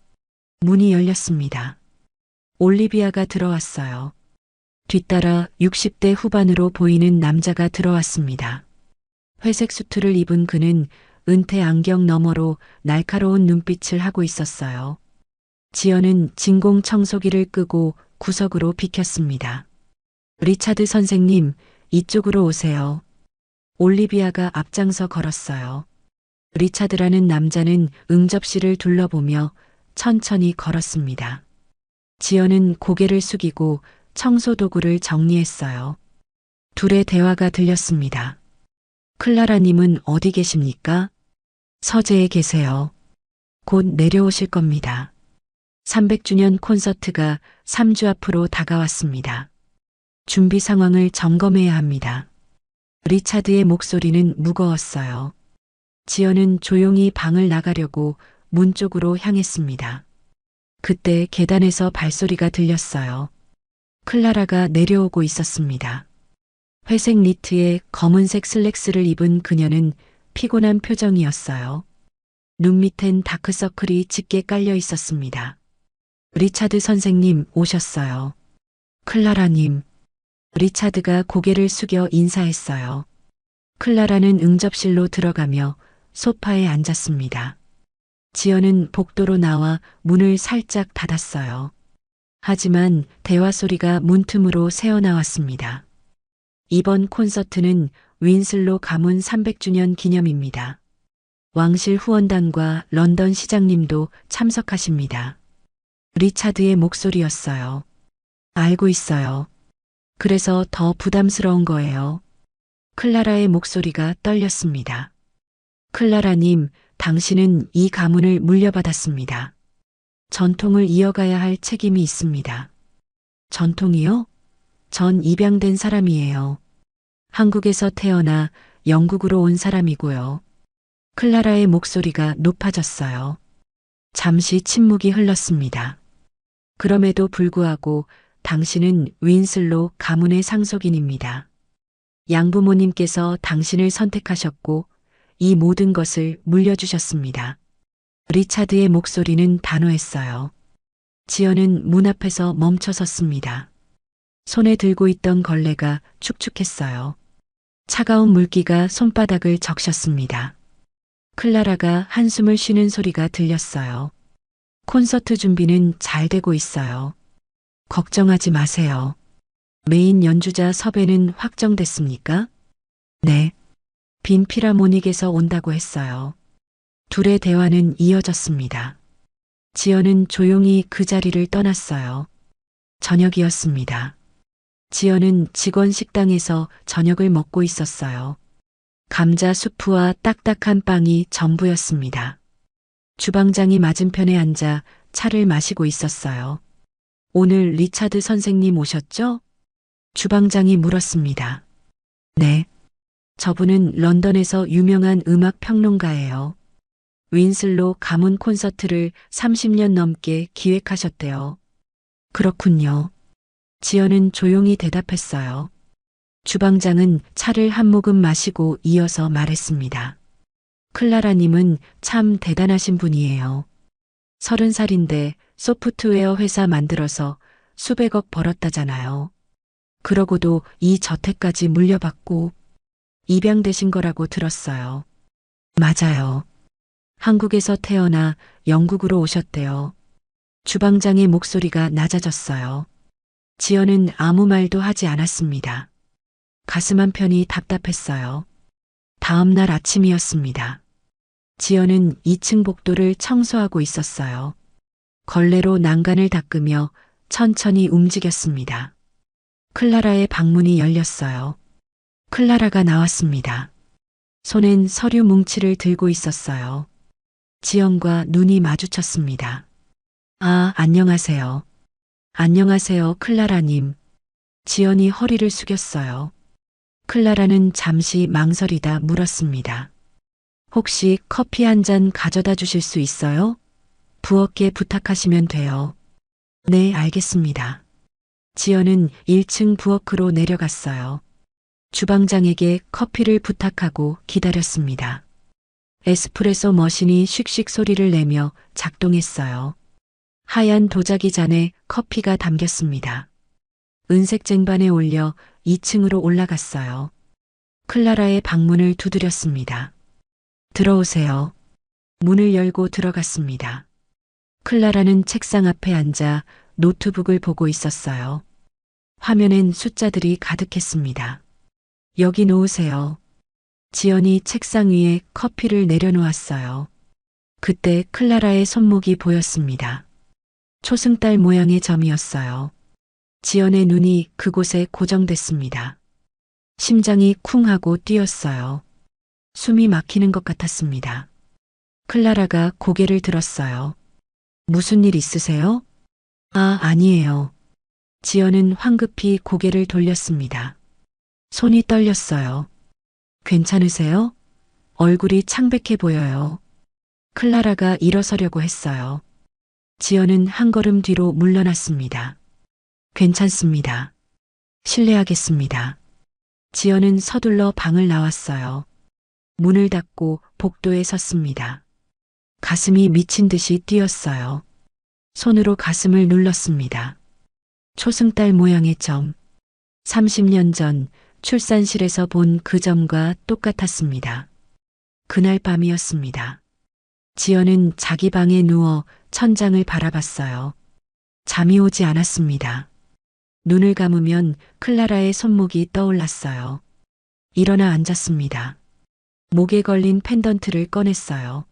문이 열렸습니다. 올리비아가 들어왔어요. 뒤따라 60대 후반으로 보이는 남자가 들어왔습니다. 회색 수트를 입은 그는 은퇴 안경 너머로 날카로운 눈빛을 하고 있었어요. 지연은 진공 청소기를 끄고 구석으로 비켰습니다. 리차드 선생님, 이쪽으로 오세요. 올리비아가 앞장서 걸었어요. 리차드라는 남자는 응접실을 둘러보며 천천히 걸었습니다. 지연은 고개를 숙이고 청소 도구를 정리했어요. 둘의 대화가 들렸습니다. 클라라님은 어디 계십니까? 서재에 계세요. 곧 내려오실 겁니다. 300주년 콘서트가 3주 앞으로 다가왔습니다. 준비 상황을 점검해야 합니다. 리차드의 목소리는 무거웠어요. 지연은 조용히 방을 나가려고 문 쪽으로 향했습니다. 그때 계단에서 발소리가 들렸어요. 클라라가 내려오고 있었습니다. 회색 니트에 검은색 슬랙스를 입은 그녀는 피곤한 표정이었어요. 눈 밑엔 다크서클이 짙게 깔려 있었습니다. 리차드 선생님 오셨어요. 클라라님. 리차드가 고개를 숙여 인사했어요. 클라라는 응접실로 들어가며 소파에 앉았습니다. 지연은 복도로 나와 문을 살짝 닫았어요. 하지만 대화 소리가 문틈으로 새어나왔습니다. 이번 콘서트는 윈슬로 가문 300주년 기념입니다. 왕실 후원단과 런던 시장님도 참석하십니다. 리차드의 목소리였어요. 알고 있어요. 그래서 더 부담스러운 거예요. 클라라의 목소리가 떨렸습니다. 클라라님, 당신은 이 가문을 물려받았습니다. 전통을 이어가야 할 책임이 있습니다. 전통이요? 전 입양된 사람이에요. 한국에서 태어나 영국으로 온 사람이고요. 클라라의 목소리가 높아졌어요. 잠시 침묵이 흘렀습니다. 그럼에도 불구하고 당신은 윈슬로 가문의 상속인입니다. 양부모님께서 당신을 선택하셨고 이 모든 것을 물려주셨습니다. 리차드의 목소리는 단호했어요. 지연은 문 앞에서 멈춰 섰습니다. 손에 들고 있던 걸레가 축축했어요. 차가운 물기가 손바닥을 적셨습니다. 클라라가 한숨을 쉬는 소리가 들렸어요. 콘서트 준비는 잘 되고 있어요. 걱정하지 마세요. 메인 연주자 섭외는 확정됐습니까? 네. 빈 피라모닉에서 온다고 했어요. 둘의 대화는 이어졌습니다. 지연은 조용히 그 자리를 떠났어요. 저녁이었습니다. 지연은 직원 식당에서 저녁을 먹고 있었어요. 감자 수프와 딱딱한 빵이 전부였습니다. 주방장이 맞은편에 앉아 차를 마시고 있었어요. 오늘 리차드 선생님 오셨죠? 주방장이 물었습니다. 네. 저분은 런던에서 유명한 음악 평론가예요. 윈슬로 가문 콘서트를 30년 넘게 기획하셨대요. 그렇군요. 지연은 조용히 대답했어요. 주방장은 차를 한 모금 마시고 이어서 말했습니다. 클라라님은 참 대단하신 분이에요. 30살인데 소프트웨어 회사 만들어서 수백억 벌었다잖아요. 그러고도 이 저택까지 물려받고 입양되신 거라고 들었어요. 맞아요. 한국에서 태어나 영국으로 오셨대요. 주방장의 목소리가 낮아졌어요. 지연은 아무 말도 하지 않았습니다. 가슴 한편이 답답했어요. 다음 날 아침이었습니다. 지연은 2층 복도를 청소하고 있었어요. 걸레로 난간을 닦으며 천천히 움직였습니다. 클라라의 방문이 열렸어요. 클라라가 나왔습니다. 손엔 서류 뭉치를 들고 있었어요. 지연과 눈이 마주쳤습니다. 아, 안녕하세요. 안녕하세요, 클라라님. 지연이 허리를 숙였어요. 클라라는 잠시 망설이다 물었습니다. 혹시 커피 한 잔 가져다 주실 수 있어요? 부엌에 부탁하시면 돼요. 네, 알겠습니다. 지연은 1층 부엌으로 내려갔어요. 주방장에게 커피를 부탁하고 기다렸습니다. 에스프레소 머신이 슉슉 소리를 내며 작동했어요. 하얀 도자기 잔에 커피가 담겼습니다. 은색 쟁반에 올려 2층으로 올라갔어요. 클라라의 방문을 두드렸습니다. 들어오세요. 문을 열고 들어갔습니다. 클라라는 책상 앞에 앉아 노트북을 보고 있었어요. 화면엔 숫자들이 가득했습니다. 여기 놓으세요. 지연이 책상 위에 커피를 내려놓았어요. 그때 클라라의 손목이 보였습니다. 초승달 모양의 점이었어요. 지연의 눈이 그곳에 고정됐습니다. 심장이 쿵 하고 뛰었어요. 숨이 막히는 것 같았습니다. 클라라가 고개를 들었어요. 무슨 일 있으세요? 아니에요. 지연은 황급히 고개를 돌렸습니다. 손이 떨렸어요. 괜찮으세요? 얼굴이 창백해 보여요. 클라라가 일어서려고 했어요. 지연은 한 걸음 뒤로 물러났습니다. 괜찮습니다. 실례하겠습니다. 지연은 서둘러 방을 나왔어요. 문을 닫고 복도에 섰습니다. 가슴이 미친 듯이 뛰었어요. 손으로 가슴을 눌렀습니다. 초승달 모양의 점. 30년 전 출산실에서 본 그 점과 똑같았습니다. 그날 밤이었습니다. 지연은 자기 방에 누워 천장을 바라봤어요. 잠이 오지 않았습니다. 눈을 감으면 클라라의 손목이 떠올랐어요. 일어나 앉았습니다. 목에 걸린 펜던트를 꺼냈어요.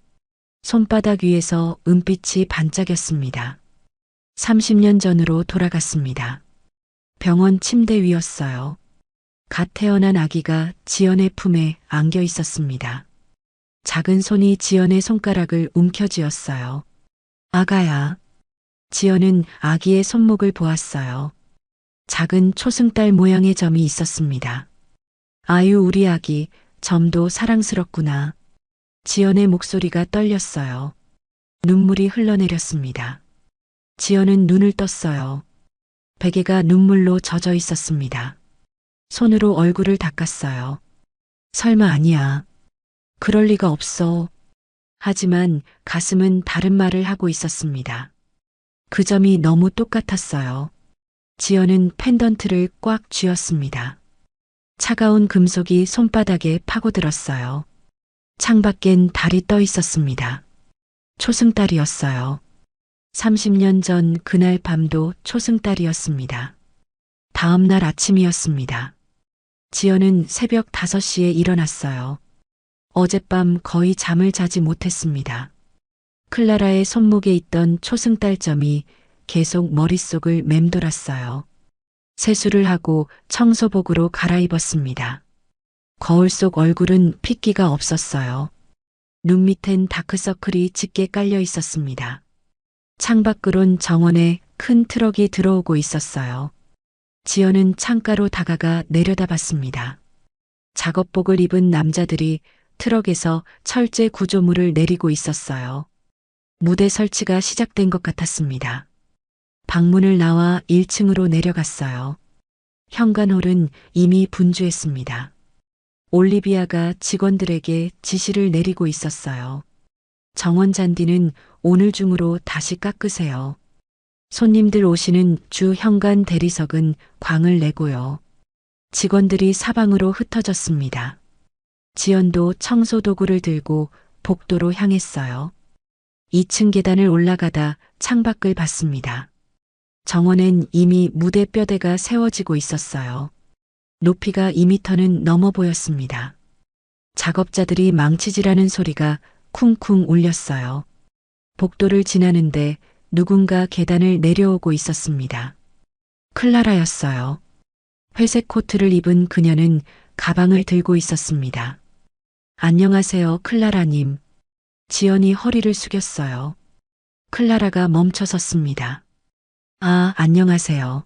손바닥 위에서 은빛이 반짝였습니다. 30년 전으로 돌아갔습니다. 병원 침대 위였어요. 갓 태어난 아기가 지연의 품에 안겨 있었습니다. 작은 손이 지연의 손가락을 움켜쥐었어요. 아가야. 지연은 아기의 손목을 보았어요. 작은 초승달 모양의 점이 있었습니다. 아유, 우리 아기, 점도 사랑스럽구나. 지연의 목소리가 떨렸어요. 눈물이 흘러내렸습니다. 지연은 눈을 떴어요. 베개가 눈물로 젖어 있었습니다. 손으로 얼굴을 닦았어요. 설마 아니야. 그럴 리가 없어. 하지만 가슴은 다른 말을 하고 있었습니다. 그 점이 너무 똑같았어요. 지연은 펜던트를 꽉 쥐었습니다. 차가운 금속이 손바닥에 파고들었어요. 창밖엔 달이 떠 있었습니다. 초승달이었어요. 30년 전 그날 밤도 초승달이었습니다. 다음 날 아침이었습니다. 지연은 새벽 5시에 일어났어요. 어젯밤 거의 잠을 자지 못했습니다. 클라라의 손목에 있던 초승달점이 계속 머릿속을 맴돌았어요. 세수를 하고 청소복으로 갈아입었습니다. 거울 속 얼굴은 핏기가 없었어요. 눈 밑엔 다크서클이 짙게 깔려 있었습니다. 창밖으론 정원에 큰 트럭이 들어오고 있었어요. 지연은 창가로 다가가 내려다봤습니다. 작업복을 입은 남자들이 트럭에서 철제 구조물을 내리고 있었어요. 무대 설치가 시작된 것 같았습니다. 방문을 나와 1층으로 내려갔어요. 현관홀은 이미 분주했습니다. 올리비아가 직원들에게 지시를 내리고 있었어요. 정원 잔디는 오늘 중으로 다시 깎으세요. 손님들 오시는 주 현관 대리석은 광을 내고요. 직원들이 사방으로 흩어졌습니다. 지연도 청소 도구를 들고 복도로 향했어요. 2층 계단을 올라가다 창밖을 봤습니다. 정원엔 이미 무대 뼈대가 세워지고 있었어요. 높이가 2미터는 넘어 보였습니다. 작업자들이 망치질하는 소리가 쿵쿵 울렸어요. 복도를 지나는데 누군가 계단을 내려오고 있었습니다. 클라라였어요. 회색 코트를 입은 그녀는 가방을 들고 있었습니다. 안녕하세요, 클라라님. 지연이 허리를 숙였어요. 클라라가 멈춰 섰습니다. 안녕하세요.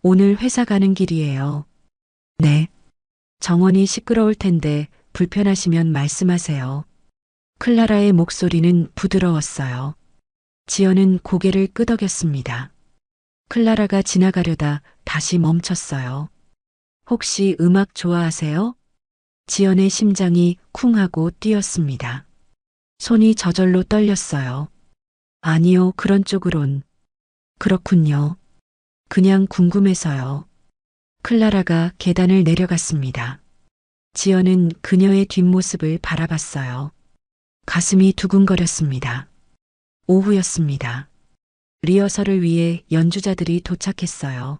오늘 회사 가는 길이에요. 네. 정원이 시끄러울 텐데 불편하시면 말씀하세요. 클라라의 목소리는 부드러웠어요. 지연은 고개를 끄덕였습니다. 클라라가 지나가려다 다시 멈췄어요. 혹시 음악 좋아하세요? 지연의 심장이 쿵 하고 뛰었습니다. 손이 저절로 떨렸어요. 아니요, 그런 쪽으론. 그렇군요. 그냥 궁금해서요. 클라라가 계단을 내려갔습니다. 지연은 그녀의 뒷모습을 바라봤어요. 가슴이 두근거렸습니다. 오후였습니다. 리허설을 위해 연주자들이 도착했어요.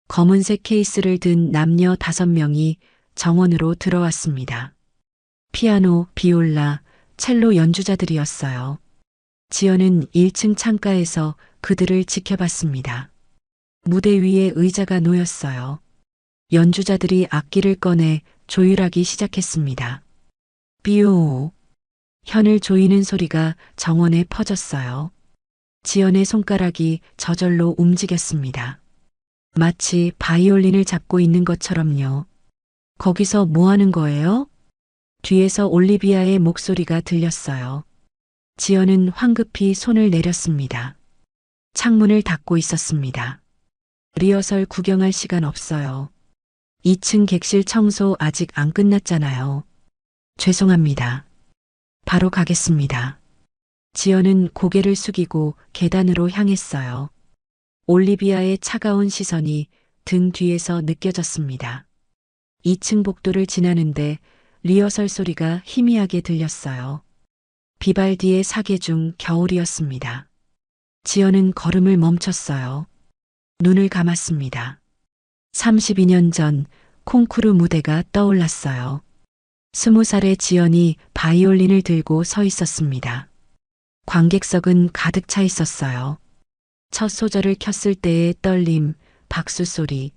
검은색 케이스를 든 남녀 5명이 정원으로 들어왔습니다. 피아노, 비올라, 첼로 연주자들이었어요. 지연은 1층 창가에서 그들을 지켜봤습니다. 무대 위에 의자가 놓였어요. 연주자들이 악기를 꺼내 조율하기 시작했습니다. 비오. 현을 조이는 소리가 정원에 퍼졌어요. 지연의 손가락이 저절로 움직였습니다. 마치 바이올린을 잡고 있는 것처럼요. 거기서 뭐 하는 거예요? 뒤에서 올리비아의 목소리가 들렸어요. 지연은 황급히 손을 내렸습니다. 창문을 닫고 있었습니다. 리허설 구경할 시간 없어요. 2층 객실 청소 아직 안 끝났잖아요. 죄송합니다. 바로 가겠습니다. 지연은 고개를 숙이고 계단으로 향했어요. 올리비아의 차가운 시선이 등 뒤에서 느껴졌습니다. 2층 복도를 지나는데 리허설 소리가 희미하게 들렸어요. 비발디의 사계 중 겨울이었습니다. 지연은 걸음을 멈췄어요. 눈을 감았습니다. 32년 전 콩쿠르 무대가 떠올랐어요. 20살의 지연이 바이올린을 들고 서 있었습니다. 관객석은 가득 차 있었어요. 첫 소절을 켰을 때의 떨림, 박수 소리,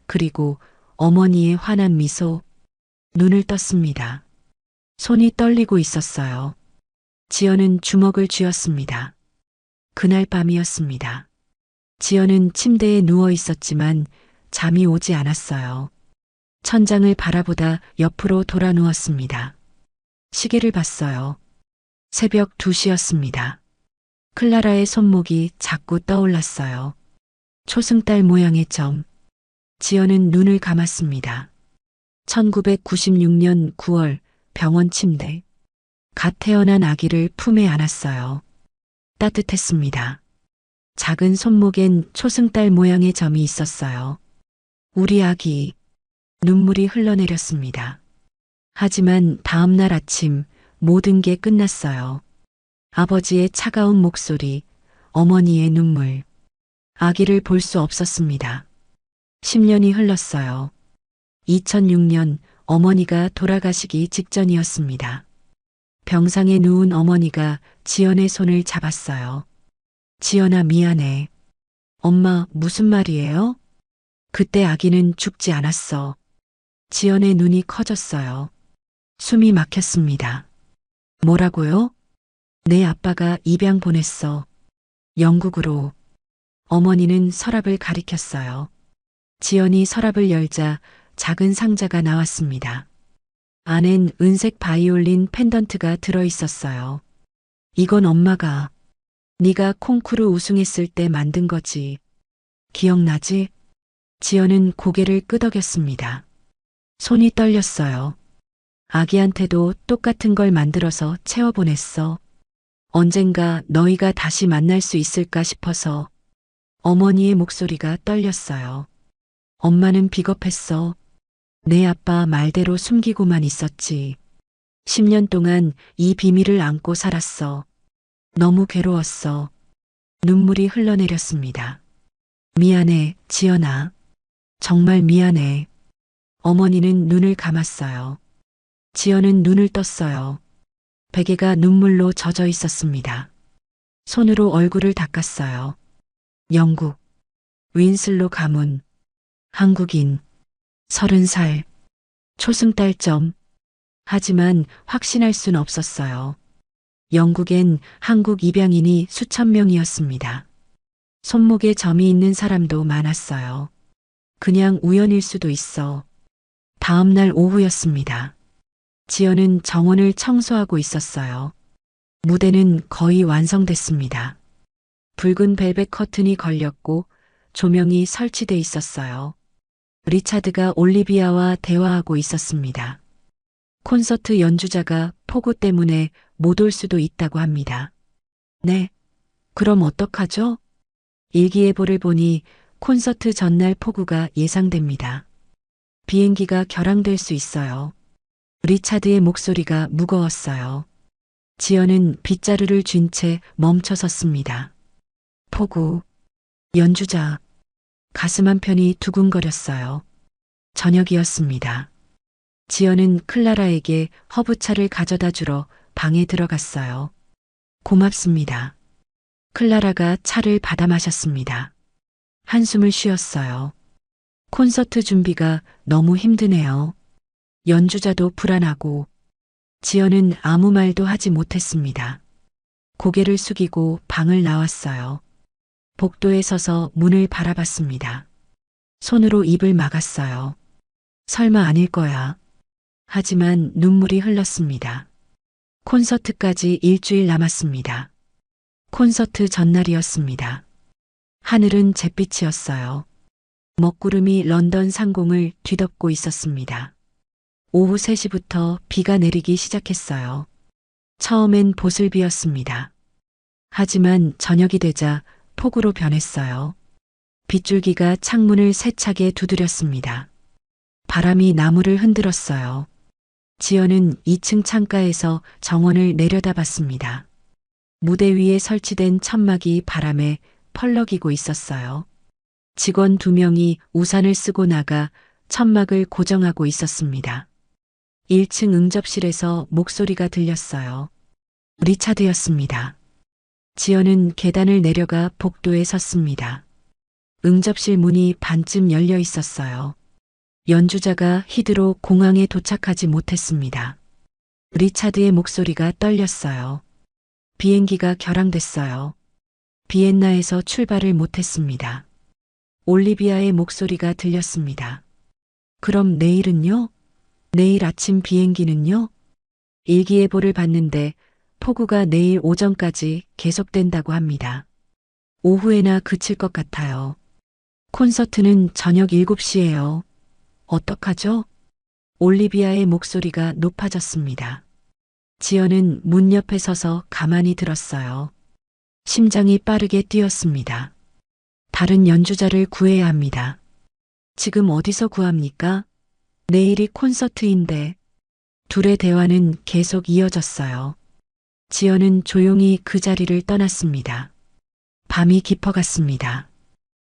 그리고 어머니의 환한 미소. 눈을 떴습니다. 손이 떨리고 있었어요. 지연은 주먹을 쥐었습니다. 그날 밤이었습니다. 지연은 침대에 누워 있었지만 잠이 오지 않았어요. 천장을 바라보다 옆으로 돌아 누웠습니다. 시계를 봤어요. 새벽 2시였습니다. 클라라의 손목이 자꾸 떠올랐어요. 초승달 모양의 점. 지연은 눈을 감았습니다. 1996년 9월 병원 침대. 갓 태어난 아기를 품에 안았어요. 따뜻했습니다. 작은 손목엔 초승달 모양의 점이 있었어요. 우리 아기. 눈물이 흘러내렸습니다. 하지만 다음 날 아침 모든 게 끝났어요. 아버지의 차가운 목소리, 어머니의 눈물. 아기를 볼 수 없었습니다. 10년이 흘렀어요. 2006년 어머니가 돌아가시기 직전이었습니다. 병상에 누운 어머니가 지연의 손을 잡았어요. 지연아, 미안해. 엄마, 무슨 말이에요? 그때 아기는 죽지 않았어. 지연의 눈이 커졌어요. 숨이 막혔습니다. 뭐라고요? 내 아빠가 입양 보냈어. 영국으로. 어머니는 서랍을 가리켰어요. 지연이 서랍을 열자 작은 상자가 나왔습니다. 안엔 은색 바이올린 펜던트가 들어있었어요. 이건 엄마가 네가 콩쿠르 우승했을 때 만든 거지. 기억나지? 지연은 고개를 끄덕였습니다. 손이 떨렸어요. 아기한테도 똑같은 걸 만들어서 채워보냈어. 언젠가 너희가 다시 만날 수 있을까 싶어서. 어머니의 목소리가 떨렸어요. 엄마는 비겁했어. 내 아빠 말대로 숨기고만 있었지. 10년 동안 이 비밀을 안고 살았어. 너무 괴로웠어. 눈물이 흘러내렸습니다. 미안해, 지연아. 정말 미안해. 어머니는 눈을 감았어요. 지연은 눈을 떴어요. 베개가 눈물로 젖어 있었습니다. 손으로 얼굴을 닦았어요. 영국. 윈슬로 가문. 한국인. 30살. 초승달점. 하지만 확신할 순 없었어요. 영국엔 한국 입양인이 수천 명이었습니다. 손목에 점이 있는 사람도 많았어요. 그냥 우연일 수도 있어. 다음 날 오후였습니다. 지연은 정원을 청소하고 있었어요. 무대는 거의 완성됐습니다. 붉은 벨벳 커튼이 걸렸고 조명이 설치돼 있었어요. 리차드가 올리비아와 대화하고 있었습니다. 콘서트 연주자가 폭우 때문에 못 올 수도 있다고 합니다. 네. 그럼 어떡하죠? 일기예보를 보니 콘서트 전날 폭우가 예상됩니다. 비행기가 결항될 수 있어요. 리차드의 목소리가 무거웠어요. 지연은 빗자루를 쥔 채 멈춰 섰습니다. 폭우. 연주자. 가슴 한편이 두근거렸어요. 저녁이었습니다. 지연은 클라라에게 허브차를 가져다 주러 방에 들어갔어요. 고맙습니다. 클라라가 차를 받아 마셨습니다. 한숨을 쉬었어요. 콘서트 준비가 너무 힘드네요. 연주자도 불안하고 지연은 아무 말도 하지 못했습니다. 고개를 숙이고 방을 나왔어요. 복도에 서서 문을 바라봤습니다. 손으로 입을 막았어요. 설마 아닐 거야. 하지만 눈물이 흘렀습니다. 콘서트까지 일주일 남았습니다. 콘서트 전날이었습니다. 하늘은 잿빛이었어요. 먹구름이 런던 상공을 뒤덮고 있었습니다. 오후 3시부터 비가 내리기 시작했어요. 처음엔 보슬비였습니다. 하지만 저녁이 되자 폭우로 변했어요. 빗줄기가 창문을 세차게 두드렸습니다. 바람이 나무를 흔들었어요. 지연은 2층 창가에서 정원을 내려다봤습니다. 무대 위에 설치된 천막이 바람에 펄럭이고 있었어요. 직원 2명이 우산을 쓰고 나가 천막을 고정하고 있었습니다. 1층 응접실에서 목소리가 들렸어요. 리차드였습니다. 지연은 계단을 내려가 복도에 섰습니다. 응접실 문이 반쯤 열려 있었어요. 연주자가 히드로 공항에 도착하지 못했습니다. 리차드의 목소리가 떨렸어요. 비행기가 결항됐어요. 비엔나에서 출발을 못했습니다. 올리비아의 목소리가 들렸습니다. 그럼 내일은요? 내일 아침 비행기는요? 일기예보를 봤는데 폭우가 내일 오전까지 계속된다고 합니다. 오후에나 그칠 것 같아요. 콘서트는 저녁 7시예요. 어떡하죠? 올리비아의 목소리가 높아졌습니다. 지연은 문 옆에 서서 가만히 들었어요. 심장이 빠르게 뛰었습니다. 다른 연주자를 구해야 합니다. 지금 어디서 구합니까? 내일이 콘서트인데. 둘의 대화는 계속 이어졌어요. 지연은 조용히 그 자리를 떠났습니다. 밤이 깊어갔습니다.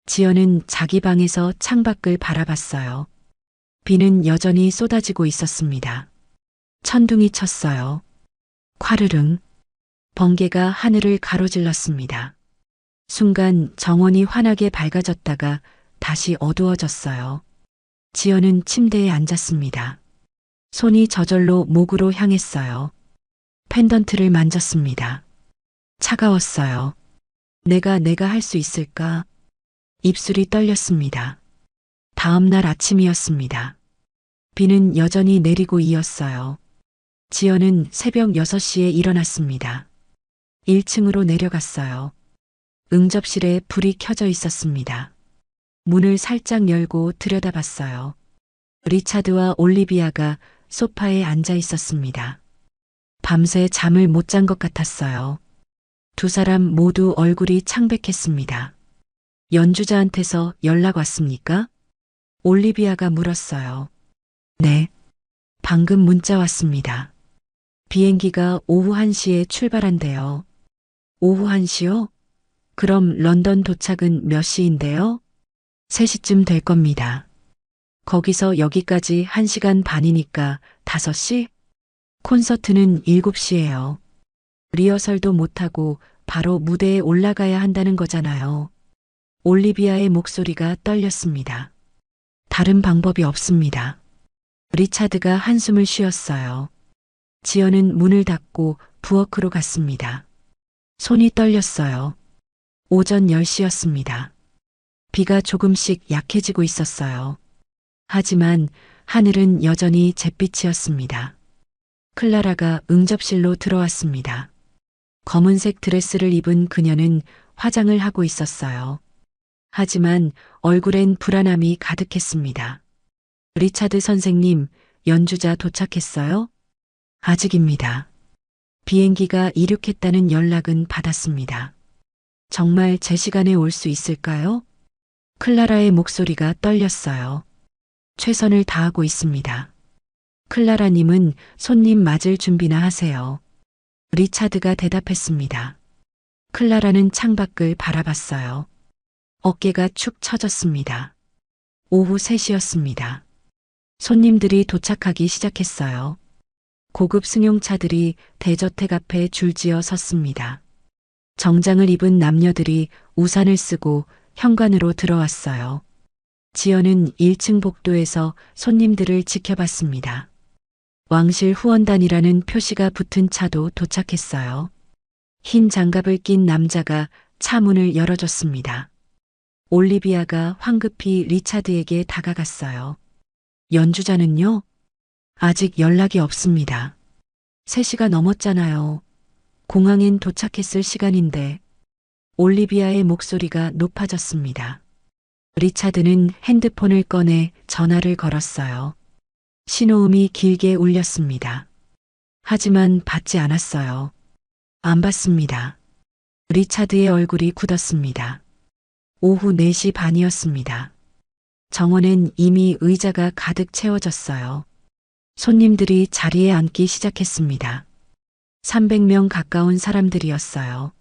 지연은 자기 방에서 창밖을 바라봤어요. 비는 여전히 쏟아지고 있었습니다. 천둥이 쳤어요. 콰르릉. 번개가 하늘을 가로질렀습니다. 순간 정원이 환하게 밝아졌다가 다시 어두워졌어요. 지연은 침대에 앉았습니다. 손이 저절로 목으로 향했어요. 펜던트를 만졌습니다. 차가웠어요. 내가 할 수 있을까? 입술이 떨렸습니다. 다음 날 아침이었습니다. 비는 여전히 내리고 이었어요. 지연은 새벽 6시에 일어났습니다. 1층으로 내려갔어요. 응접실에 불이 켜져 있었습니다. 문을 살짝 열고 들여다봤어요. 리차드와 올리비아가 소파에 앉아 있었습니다. 밤새 잠을 못 잔 것 같았어요. 두 사람 모두 얼굴이 창백했습니다. 연주자한테서 연락 왔습니까? 올리비아가 물었어요. 네. 방금 문자 왔습니다. 비행기가 오후 1시에 출발한대요. 오후 1시요? 그럼 런던 도착은 몇 시인데요? 3시쯤 될 겁니다. 거기서 여기까지 1시간 반이니까 5시? 콘서트는 7시예요. 리허설도 못하고 바로 무대에 올라가야 한다는 거잖아요. 올리비아의 목소리가 떨렸습니다. 다른 방법이 없습니다. 리차드가 한숨을 쉬었어요. 지연은 문을 닫고 부엌으로 갔습니다. 손이 떨렸어요. 오전 10시였습니다. 비가 조금씩 약해지고 있었어요. 하지만 하늘은 여전히 잿빛이었습니다. 클라라가 응접실로 들어왔습니다. 검은색 드레스를 입은 그녀는 화장을 하고 있었어요. 하지만 얼굴엔 불안함이 가득했습니다. 리차드 선생님, 연주자 도착했어요? 아직입니다. 비행기가 이륙했다는 연락은 받았습니다. 정말 제 시간에 올 수 있을까요? 클라라의 목소리가 떨렸어요. 최선을 다하고 있습니다. 클라라님은 손님 맞을 준비나 하세요. 리차드가 대답했습니다. 클라라는 창밖을 바라봤어요. 어깨가 축 처졌습니다. 오후 3시였습니다. 손님들이 도착하기 시작했어요. 고급 승용차들이 대저택 앞에 줄지어 섰습니다. 정장을 입은 남녀들이 우산을 쓰고 현관으로 들어왔어요. 지연은 1층 복도에서 손님들을 지켜봤습니다. 왕실 후원단이라는 표시가 붙은 차도 도착했어요. 흰 장갑을 낀 남자가 차 문을 열어줬습니다. 올리비아가 황급히 리차드에게 다가갔어요. 연주자는요? 아직 연락이 없습니다. 3시가 넘었잖아요. 공항엔 도착했을 시간인데. 올리비아의 목소리가 높아졌습니다. 리차드는 핸드폰을 꺼내 전화를 걸었어요. 신호음이 길게 울렸습니다. 하지만 받지 않았어요. 안 받습니다. 리차드의 얼굴이 굳었습니다. 오후 4시 반이었습니다. 정원엔 이미 의자가 가득 채워졌어요. 손님들이 자리에 앉기 시작했습니다. 300명 가까운 사람들이었어요.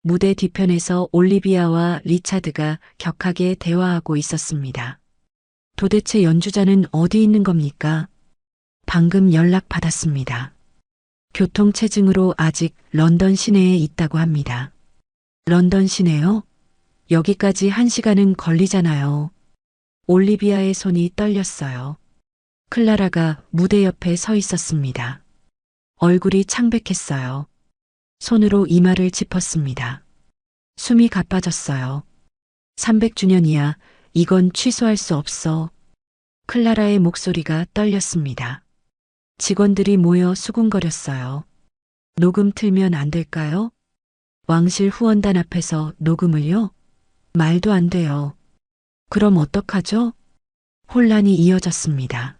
무대 뒤편에서 올리비아와 리차드가 격하게 대화하고 있었습니다. 도대체 연주자는 어디 있는 겁니까? 방금 연락 받았습니다. 교통체증으로 아직 런던 시내에 있다고 합니다. 런던 시내요? 여기까지 1시간은 걸리잖아요. 올리비아의 손이 떨렸어요. 클라라가 무대 옆에 서 있었습니다. 얼굴이 창백했어요. 손으로 이마를 짚었습니다. 숨이 가빠졌어요. 300주년이야. 이건 취소할 수 없어. 클라라의 목소리가 떨렸습니다. 직원들이 모여 수군거렸어요. 녹음 틀면 안 될까요? 왕실 후원단 앞에서 녹음을요? 말도 안 돼요. 그럼 어떡하죠? 혼란이 이어졌습니다.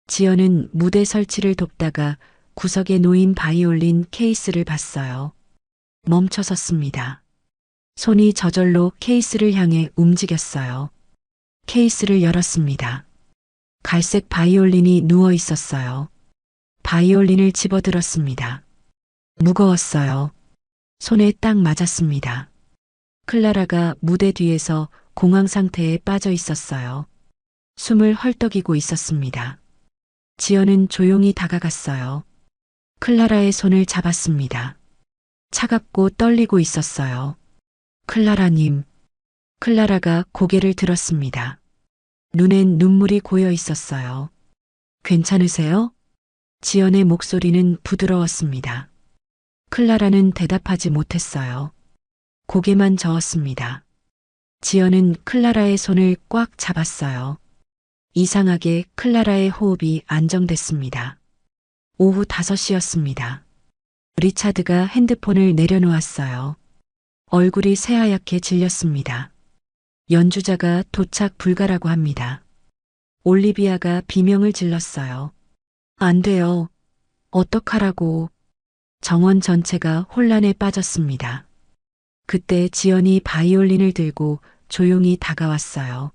지연은 무대 설치를 돕다가 구석에 놓인 바이올린 케이스를 봤어요. 멈춰 섰습니다. 손이 저절로 케이스를 향해 움직였어요. 케이스를 열었습니다. 갈색 바이올린이 누워 있었어요. 바이올린을 집어들었습니다. 무거웠어요. 손에 딱 맞았습니다. 클라라가 무대 뒤에서 공황 상태에 빠져 있었어요. 숨을 헐떡이고 있었습니다. 지연은 조용히 다가갔어요. 클라라의 손을 잡았습니다. 차갑고 떨리고 있었어요. 클라라님. 클라라가 고개를 들었습니다. 눈엔 눈물이 고여 있었어요. 괜찮으세요? 지연의 목소리는 부드러웠습니다. 클라라는 대답하지 못했어요. 고개만 저었습니다. 지연은 클라라의 손을 꽉 잡았어요. 이상하게 클라라의 호흡이 안정됐습니다. 오후 5시였습니다. 리차드가 핸드폰을 내려놓았어요. 얼굴이 새하얗게 질렸습니다. 연주자가 도착 불가라고 합니다. 올리비아가 비명을 질렀어요. 안 돼요. 어떡하라고. 정원 전체가 혼란에 빠졌습니다. 그때 지연이 바이올린을 들고 조용히 다가왔어요.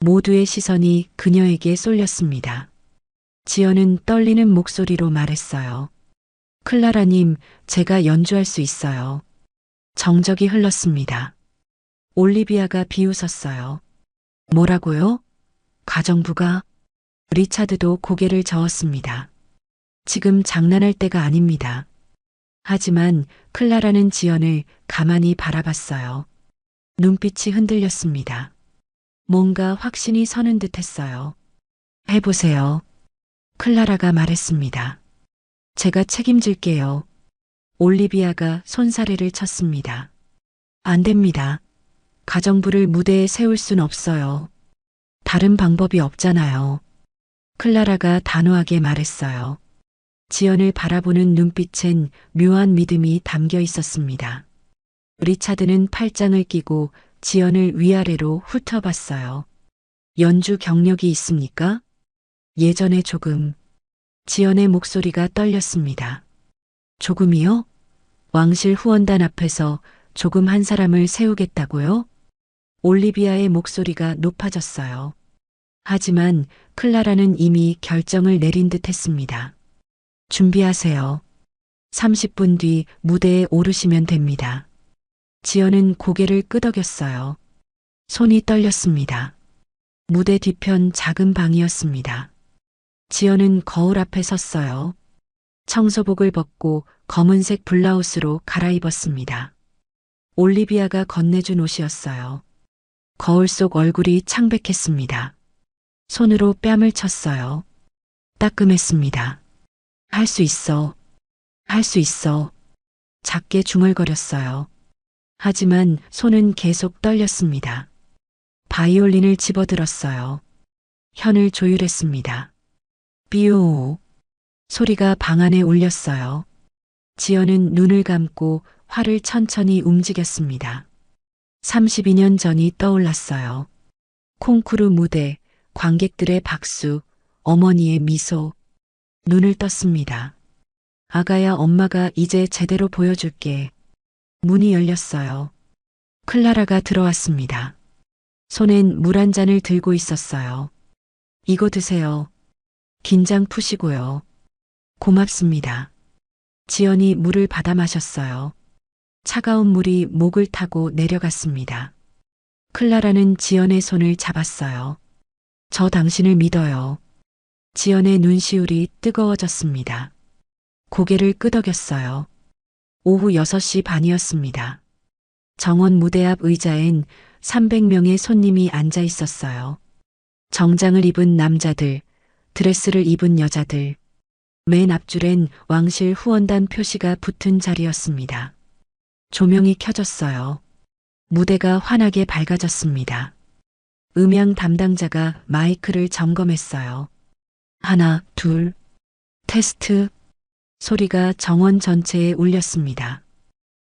모두의 시선이 그녀에게 쏠렸습니다. 지연은 떨리는 목소리로 말했어요. 클라라님, 제가 연주할 수 있어요. 정적이 흘렀습니다. 올리비아가 비웃었어요. 뭐라고요? 가정부가? 리차드도 고개를 저었습니다. 지금 장난할 때가 아닙니다. 하지만 클라라는 지연을 가만히 바라봤어요. 눈빛이 흔들렸습니다. 뭔가 확신이 서는 듯 했어요. 해보세요. 클라라가 말했습니다. 제가 책임질게요. 올리비아가 손사래를 쳤습니다. 안 됩니다. 가정부를 무대에 세울 순 없어요. 다른 방법이 없잖아요. 클라라가 단호하게 말했어요. 지연을 바라보는 눈빛엔 묘한 믿음이 담겨 있었습니다. 리차드는 팔짱을 끼고 지연을 위아래로 훑어봤어요. 연주 경력이 있습니까? 예전에 조금. 지연의 목소리가 떨렸습니다. 조금이요? 왕실 후원단 앞에서 조금 한 사람을 세우겠다고요? 올리비아의 목소리가 높아졌어요. 하지만 클라라는 이미 결정을 내린 듯 했습니다. 준비하세요. 30분 뒤 무대에 오르시면 됩니다. 지연은 고개를 끄덕였어요. 손이 떨렸습니다. 무대 뒤편 작은 방이었습니다. 지연은 거울 앞에 섰어요. 청소복을 벗고 검은색 블라우스로 갈아입었습니다. 올리비아가 건네준 옷이었어요. 거울 속 얼굴이 창백했습니다. 손으로 뺨을 쳤어요. 따끔했습니다. 할 수 있어. 할 수 있어. 작게 중얼거렸어요. 하지만 손은 계속 떨렸습니다. 바이올린을 집어들었어요. 현을 조율했습니다. 비오. 소리가 방 안에 울렸어요. 지연은 눈을 감고 활을 천천히 움직였습니다. 32년 전이 떠올랐어요. 콩쿠르 무대, 관객들의 박수, 어머니의 미소. 눈을 떴습니다. 아가야, 엄마가 이제 제대로 보여줄게. 문이 열렸어요. 클라라가 들어왔습니다. 손엔 물 한 잔을 들고 있었어요. 이거 드세요. 긴장 푸시고요. 고맙습니다. 지연이 물을 받아 마셨어요. 차가운 물이 목을 타고 내려갔습니다. 클라라는 지연의 손을 잡았어요. 저 당신을 믿어요. 지연의 눈시울이 뜨거워졌습니다. 고개를 끄덕였어요. 오후 6시 반이었습니다. 정원 무대 앞 의자엔 300명의 손님이 앉아 있었어요. 정장을 입은 남자들, 드레스를 입은 여자들. 맨 앞줄엔 왕실 후원단 표시가 붙은 자리였습니다. 조명이 켜졌어요. 무대가 환하게 밝아졌습니다. 음향 담당자가 마이크를 점검했어요. 하나, 둘, 테스트. 소리가 정원 전체에 울렸습니다.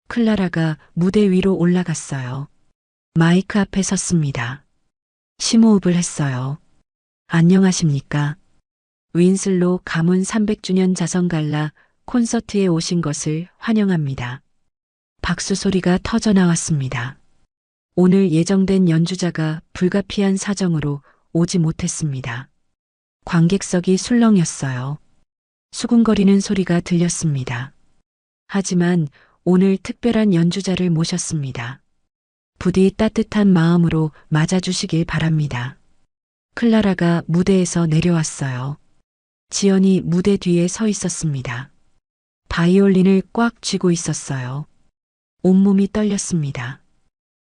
클라라가 무대 위로 올라갔어요. 마이크 앞에 섰습니다. 심호흡을 했어요. 안녕하십니까? 윈슬로 가문 300주년 자선갈라 콘서트에 오신 것을 환영합니다. 박수 소리가 터져 나왔습니다. 오늘 예정된 연주자가 불가피한 사정으로 오지 못했습니다. 관객석이 술렁였어요. 수군거리는 소리가 들렸습니다. 하지만 오늘 특별한 연주자를 모셨습니다. 부디 따뜻한 마음으로 맞아주시길 바랍니다. 클라라가 무대에서 내려왔어요. 지연이 무대 뒤에 서 있었습니다. 바이올린을 꽉 쥐고 있었어요. 온몸이 떨렸습니다.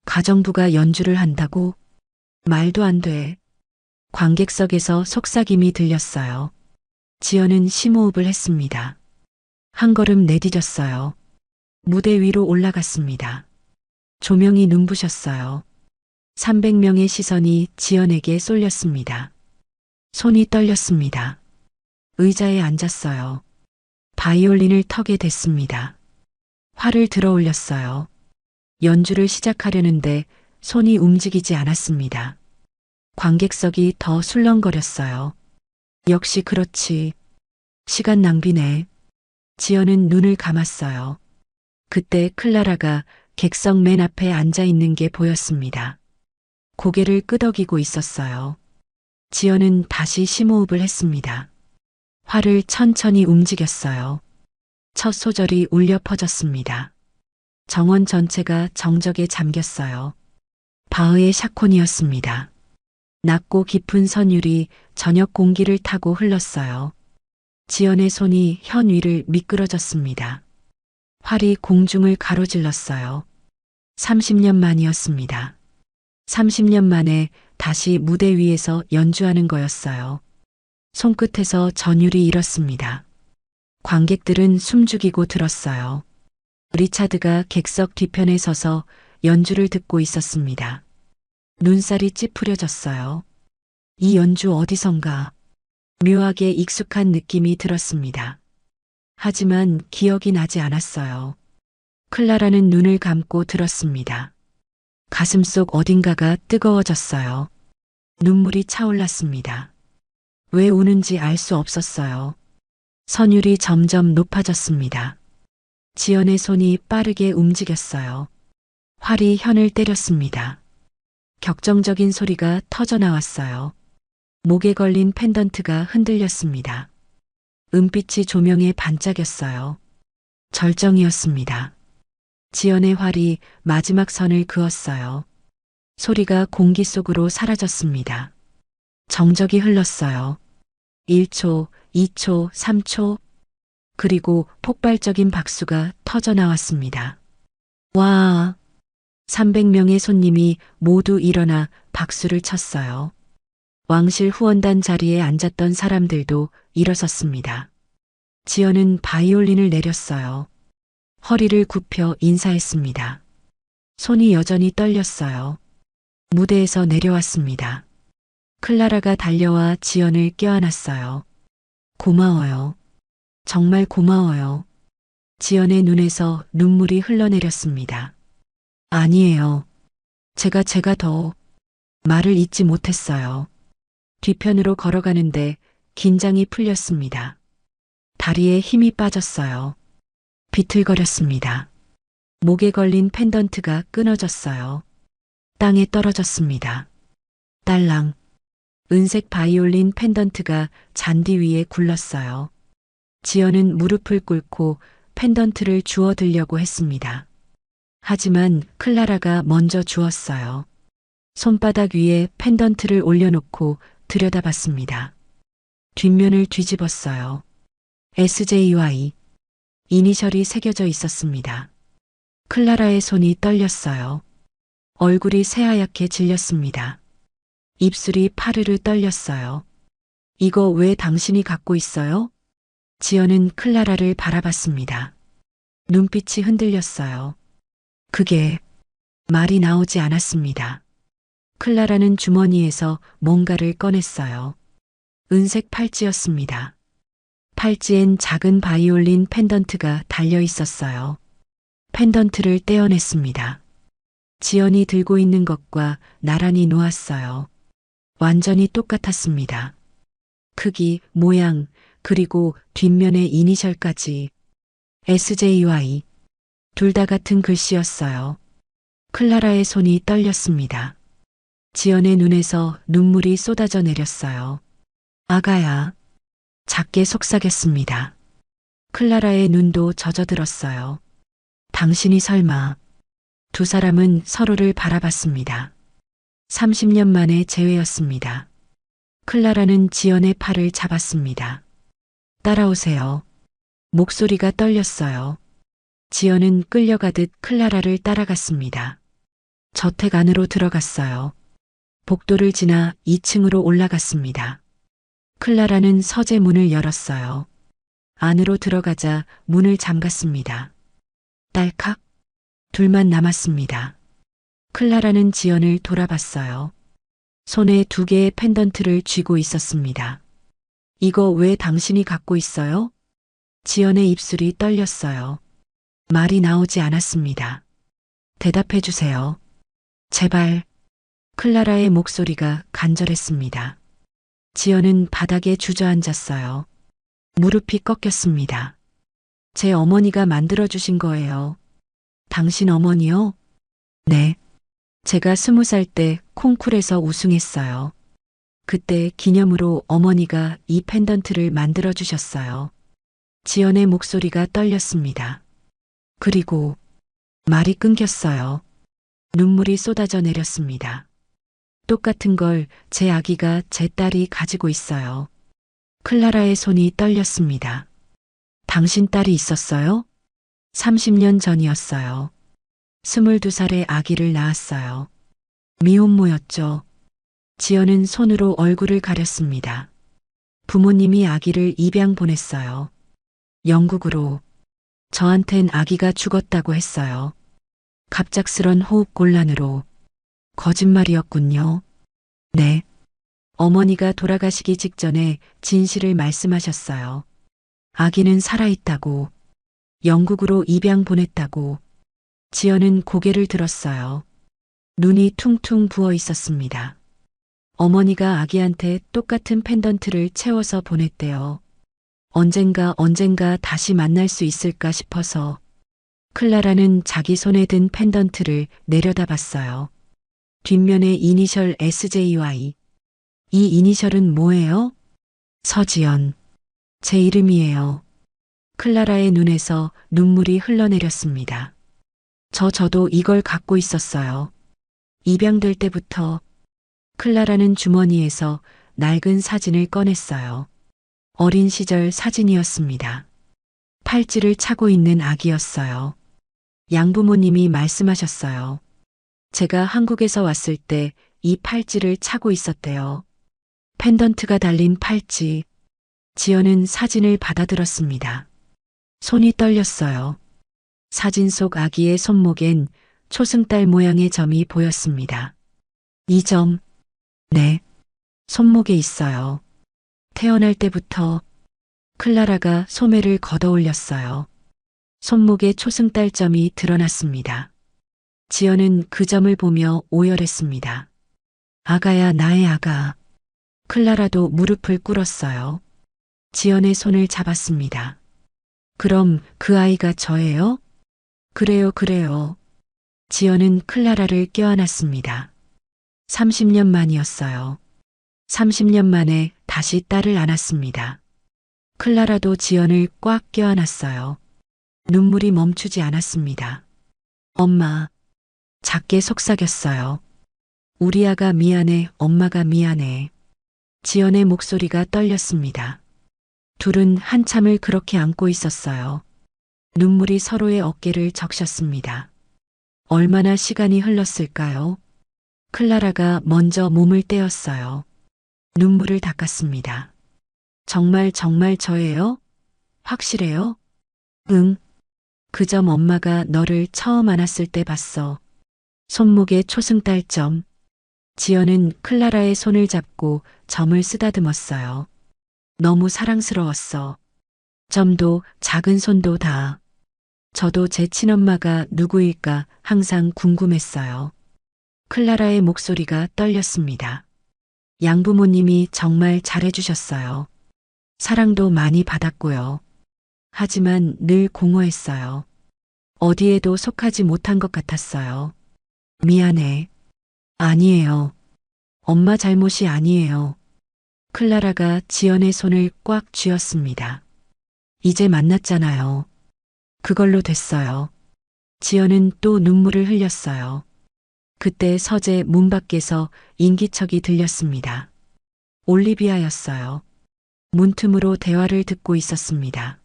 가정부가 연주를 한다고? 말도 안 돼. 관객석에서 속삭임이 들렸어요. 지연은 심호흡을 했습니다. 한 걸음 내디뎠어요. 무대 위로 올라갔습니다. 조명이 눈부셨어요. 300명의 시선이 지연에게 쏠렸습니다. 손이 떨렸습니다. 의자에 앉았어요. 바이올린을 턱에 댔습니다. 활을 들어 올렸어요. 연주를 시작하려는데 손이 움직이지 않았습니다. 관객석이 더 술렁거렸어요. 역시 그렇지. 시간 낭비네. 지연은 눈을 감았어요. 그때 클라라가 객석 맨 앞에 앉아 있는 게 보였습니다. 고개를 끄덕이고 있었어요. 지연은 다시 심호흡을 했습니다. 활을 천천히 움직였어요. 첫 소절이 울려 퍼졌습니다. 정원 전체가 정적에 잠겼어요. 바흐의 샤콘이었습니다. 낮고 깊은 선율이 저녁 공기를 타고 흘렀어요. 지연의 손이 현 위를 미끄러졌습니다. 활이 공중을 가로질렀어요. 30년 만이었습니다. 30년 만에 다시 무대 위에서 연주하는 거였어요. 손끝에서 전율이 일었습니다. 관객들은 숨죽이고 들었어요. 리차드가 객석 뒤편에 서서 연주를 듣고 있었습니다. 눈살이 찌푸려졌어요. 이 연주 어디선가 묘하게 익숙한 느낌이 들었습니다. 하지만 기억이 나지 않았어요. 클라라는 눈을 감고 들었습니다. 가슴속 어딘가가 뜨거워졌어요. 눈물이 차올랐습니다. 왜 우는지 알 수 없었어요. 선율이 점점 높아졌습니다. 지연의 손이 빠르게 움직였어요. 활이 현을 때렸습니다. 격정적인 소리가 터져 나왔어요. 목에 걸린 펜던트가 흔들렸습니다. 은빛이 조명에 반짝였어요. 절정이었습니다. 지연의 활이 마지막 선을 그었어요. 소리가 공기 속으로 사라졌습니다. 정적이 흘렀어요. 1초, 2초, 3초, 그리고 폭발적인 박수가 터져 나왔습니다. 와! 300명의 손님이 모두 일어나 박수를 쳤어요. 왕실 후원단 자리에 앉았던 사람들도 일어섰습니다. 지연은 바이올린을 내렸어요. 허리를 굽혀 인사했습니다. 손이 여전히 떨렸어요. 무대에서 내려왔습니다. 클라라가 달려와 지연을 껴안았어요. 고마워요. 정말 고마워요. 지연의 눈에서 눈물이 흘러내렸습니다. 아니에요. 제가 더 말을 잇지 못했어요. 뒤편으로 걸어가는데 긴장이 풀렸습니다. 다리에 힘이 빠졌어요. 비틀거렸습니다. 목에 걸린 펜던트가 끊어졌어요. 땅에 떨어졌습니다. 딸랑. 은색 바이올린 펜던트가 잔디 위에 굴렀어요. 지연은 무릎을 꿇고 펜던트를 주워 들려고 했습니다. 하지만 클라라가 먼저 주었어요. 손바닥 위에 펜던트를 올려놓고 들여다봤습니다. 뒷면을 뒤집었어요. SJY. 이니셜이 새겨져 있었습니다. 클라라의 손이 떨렸어요. 얼굴이 새하얗게 질렸습니다. 입술이 파르르 떨렸어요. 이거 왜 당신이 갖고 있어요? 지연은 클라라를 바라봤습니다. 눈빛이 흔들렸어요. 그게 말이 나오지 않았습니다. 클라라는 주머니에서 뭔가를 꺼냈어요. 은색 팔찌였습니다. 팔찌엔 작은 바이올린 펜던트가 달려 있었어요. 펜던트를 떼어냈습니다. 지연이 들고 있는 것과 나란히 놓았어요. 완전히 똑같았습니다. 크기, 모양, 그리고 뒷면의 이니셜까지. SJY. 둘 다 같은 글씨였어요. 클라라의 손이 떨렸습니다. 지연의 눈에서 눈물이 쏟아져 내렸어요. 아가야. 작게 속삭였습니다. 클라라의 눈도 젖어들었어요. 당신이 설마. 두 사람은 서로를 바라봤습니다. 30년 만에 재회였습니다. 클라라는 지연의 팔을 잡았습니다. 따라오세요. 목소리가 떨렸어요. 지연은 끌려가듯 클라라를 따라갔습니다. 저택 안으로 들어갔어요. 복도를 지나 2층으로 올라갔습니다. 클라라는 서재 문을 열었어요. 안으로 들어가자 문을 잠갔습니다. 딸칵. 둘만 남았습니다. 클라라는 지연을 돌아봤어요. 손에 2개의 펜던트를 쥐고 있었습니다. 이거 왜 당신이 갖고 있어요? 지연의 입술이 떨렸어요. 말이 나오지 않았습니다. 대답해 주세요. 제발. 클라라의 목소리가 간절했습니다. 지연은 바닥에 주저앉았어요. 무릎이 꺾였습니다. 제 어머니가 만들어주신 거예요. 당신 어머니요? 네. 제가 20살 때 콩쿨에서 우승했어요. 그때 기념으로 어머니가 이 펜던트를 만들어주셨어요. 지연의 목소리가 떨렸습니다. 그리고 말이 끊겼어요. 눈물이 쏟아져 내렸습니다. 똑같은 걸 제 아기가 제 딸이 가지고 있어요. 클라라의 손이 떨렸습니다. 당신 딸이 있었어요? 30년 전이었어요. 22살에 아기를 낳았어요. 미혼모였죠. 지연은 손으로 얼굴을 가렸습니다. 부모님이 아기를 입양 보냈어요. 영국으로. 저한텐 아기가 죽었다고 했어요. 갑작스런 호흡 곤란으로. 거짓말이었군요. 네. 어머니가 돌아가시기 직전에 진실을 말씀하셨어요. 아기는 살아있다고. 영국으로 입양 보냈다고. 지연은 고개를 들었어요. 눈이 퉁퉁 부어 있었습니다. 어머니가 아기한테 똑같은 펜던트를 채워서 보냈대요. 언젠가 다시 만날 수 있을까 싶어서 클라라는 자기 손에 든 펜던트를 내려다봤어요. 뒷면에 이니셜 SJY. 이 이니셜은 뭐예요? 서지연. 제 이름이에요. 클라라의 눈에서 눈물이 흘러내렸습니다. 저도 이걸 갖고 있었어요. 입양될 때부터. 클라라는 주머니에서 낡은 사진을 꺼냈어요. 어린 시절 사진이었습니다. 팔찌를 차고 있는 아기였어요. 양부모님이 말씀하셨어요. 제가 한국에서 왔을 때 이 팔찌를 차고 있었대요. 펜던트가 달린 팔찌. 지연은 사진을 받아들었습니다. 손이 떨렸어요. 사진 속 아기의 손목엔 초승달 모양의 점이 보였습니다. 이 점, 네, 손목에 있어요. 태어날 때부터. 클라라가 소매를 걷어 올렸어요. 손목에 초승달점이 드러났습니다. 지연은 그 점을 보며 오열했습니다. 아가야, 나의 아가. 클라라도 무릎을 꿇었어요. 지연의 손을 잡았습니다. 그럼 그 아이가 저예요? 그래요. 지연은 클라라를 껴안았습니다. 30년 만이었어요. 30년 만에 다시 딸을 안았습니다. 클라라도 지연을 꽉 껴안았어요. 눈물이 멈추지 않았습니다. 엄마. 작게 속삭였어요. 우리 아가 미안해, 엄마가 미안해. 지연의 목소리가 떨렸습니다. 둘은 한참을 그렇게 안고 있었어요. 눈물이 서로의 어깨를 적셨습니다. 얼마나 시간이 흘렀을까요? 클라라가 먼저 몸을 떼었어요. 눈물을 닦았습니다. 정말 저예요? 확실해요? 응. 그 점 엄마가 너를 처음 안았을 때 봤어. 손목에 초승달점. 지연은 클라라의 손을 잡고 점을 쓰다듬었어요. 너무 사랑스러웠어. 점도 작은 손도 다. 저도 제 친엄마가 누구일까 항상 궁금했어요. 클라라의 목소리가 떨렸습니다. 양부모님이 정말 잘해주셨어요. 사랑도 많이 받았고요. 하지만 늘 공허했어요. 어디에도 속하지 못한 것 같았어요. 미안해. 아니에요. 엄마 잘못이 아니에요. 클라라가 지연의 손을 꽉 쥐었습니다. 이제 만났잖아요. 그걸로 됐어요. 지연은 또 눈물을 흘렸어요. 그때 서재 문 밖에서 인기척이 들렸습니다. 올리비아였어요. 문틈으로 대화를 듣고 있었습니다.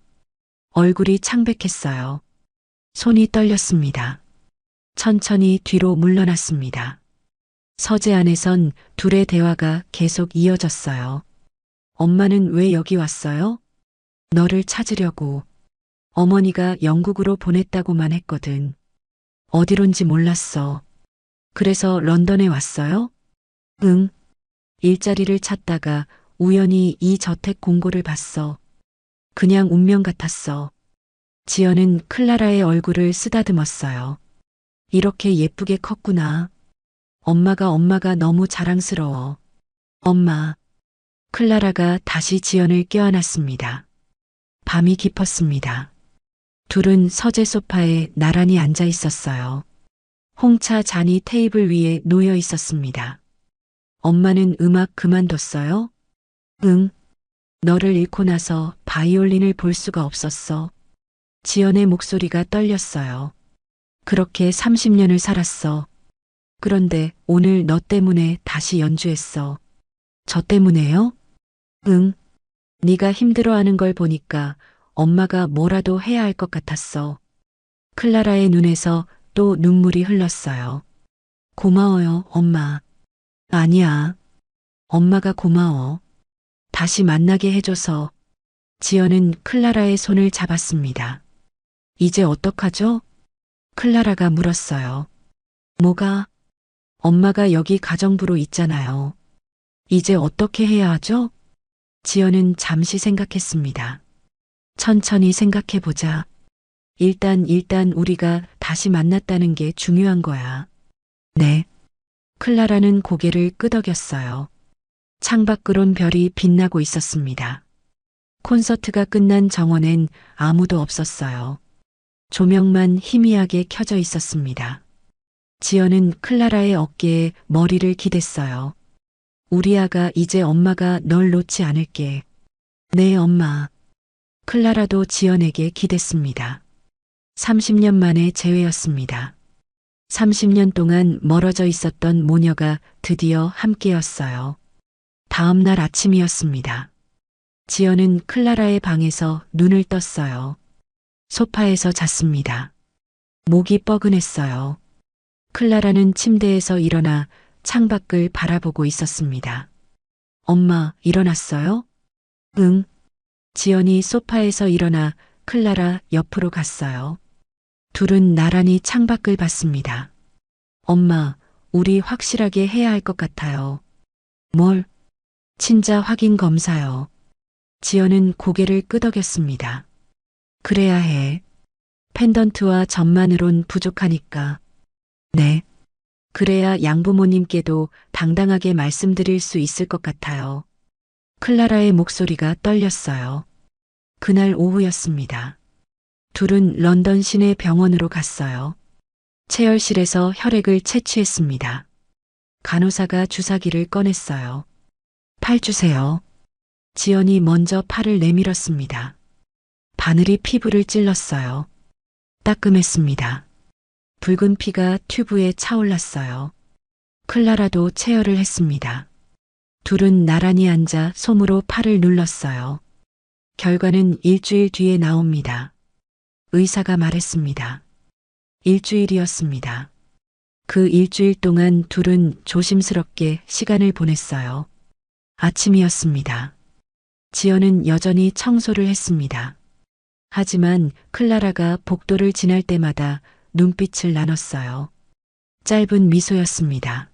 얼굴이 창백했어요. 손이 떨렸습니다. 천천히 뒤로 물러났습니다. 서재 안에선 둘의 대화가 계속 이어졌어요. 엄마는 왜 여기 왔어요? 너를 찾으려고. 어머니가 영국으로 보냈다고만 했거든. 어디론지 몰랐어. 그래서 런던에 왔어요? 응. 일자리를 찾다가 우연히 이 저택 공고를 봤어. 그냥 운명 같았어. 지연은 클라라의 얼굴을 쓰다듬었어요. 이렇게 예쁘게 컸구나. 엄마가 너무 자랑스러워. 엄마. 클라라가 다시 지연을 껴안았습니다. 밤이 깊었습니다. 둘은 서재 소파에 나란히 앉아 있었어요. 홍차 잔이 테이블 위에 놓여 있었습니다. 엄마는 음악 그만뒀어요? 응. 너를 잃고 나서 바이올린을 볼 수가 없었어. 지연의 목소리가 떨렸어요. 그렇게 30년을 살았어. 그런데 오늘 너 때문에 다시 연주했어. 저 때문에요? 응. 네가 힘들어하는 걸 보니까 엄마가 뭐라도 해야 할 것 같았어. 클라라의 눈에서 또 눈물이 흘렀어요. 고마워요, 엄마. 아니야. 엄마가 고마워. 다시 만나게 해줘서. 지연은 클라라의 손을 잡았습니다. 이제 어떡하죠? 클라라가 물었어요. 뭐가? 엄마가 여기 가정부로 있잖아요. 이제 어떻게 해야 하죠? 지연은 잠시 생각했습니다. 천천히 생각해보자. 일단 우리가 다시 만났다는 게 중요한 거야. 네. 클라라는 고개를 끄덕였어요. 창밖으론 별이 빛나고 있었습니다. 콘서트가 끝난 정원엔 아무도 없었어요. 조명만 희미하게 켜져 있었습니다. 지연은 클라라의 어깨에 머리를 기댔어요. 우리 아가, 이제 엄마가 널 놓지 않을게. 네, 엄마. 클라라도 지연에게 기댔습니다. 30년 만에 재회였습니다. 30년 동안 멀어져 있었던 모녀가 드디어 함께였어요. 다음 날 아침이었습니다. 지연은 클라라의 방에서 눈을 떴어요. 소파에서 잤습니다. 목이 뻐근했어요. 클라라는 침대에서 일어나 창밖을 바라보고 있었습니다. 엄마, 일어났어요? 응. 지연이 소파에서 일어나 클라라 옆으로 갔어요. 둘은 나란히 창밖을 봤습니다. 엄마, 우리 확실하게 해야 할 것 같아요. 뭘? 친자 확인 검사요. 지연은 고개를 끄덕였습니다. 그래야 해. 펜던트와 점만으론 부족하니까. 네. 그래야 양부모님께도 당당하게 말씀드릴 수 있을 것 같아요. 클라라의 목소리가 떨렸어요. 그날 오후였습니다. 둘은 런던 시내 병원으로 갔어요. 체열실에서 혈액을 채취했습니다. 간호사가 주사기를 꺼냈어요. 팔 주세요. 지연이 먼저 팔을 내밀었습니다. 바늘이 피부를 찔렀어요. 따끔했습니다. 붉은 피가 튜브에 차올랐어요. 클라라도 체열을 했습니다. 둘은 나란히 앉아 솜으로 팔을 눌렀어요. 결과는 일주일 뒤에 나옵니다. 의사가 말했습니다. 일주일이었습니다. 그 일주일 동안 둘은 조심스럽게 시간을 보냈어요. 아침이었습니다. 지연은 여전히 청소를 했습니다. 하지만 클라라가 복도를 지날 때마다 눈빛을 나눴어요. 짧은 미소였습니다.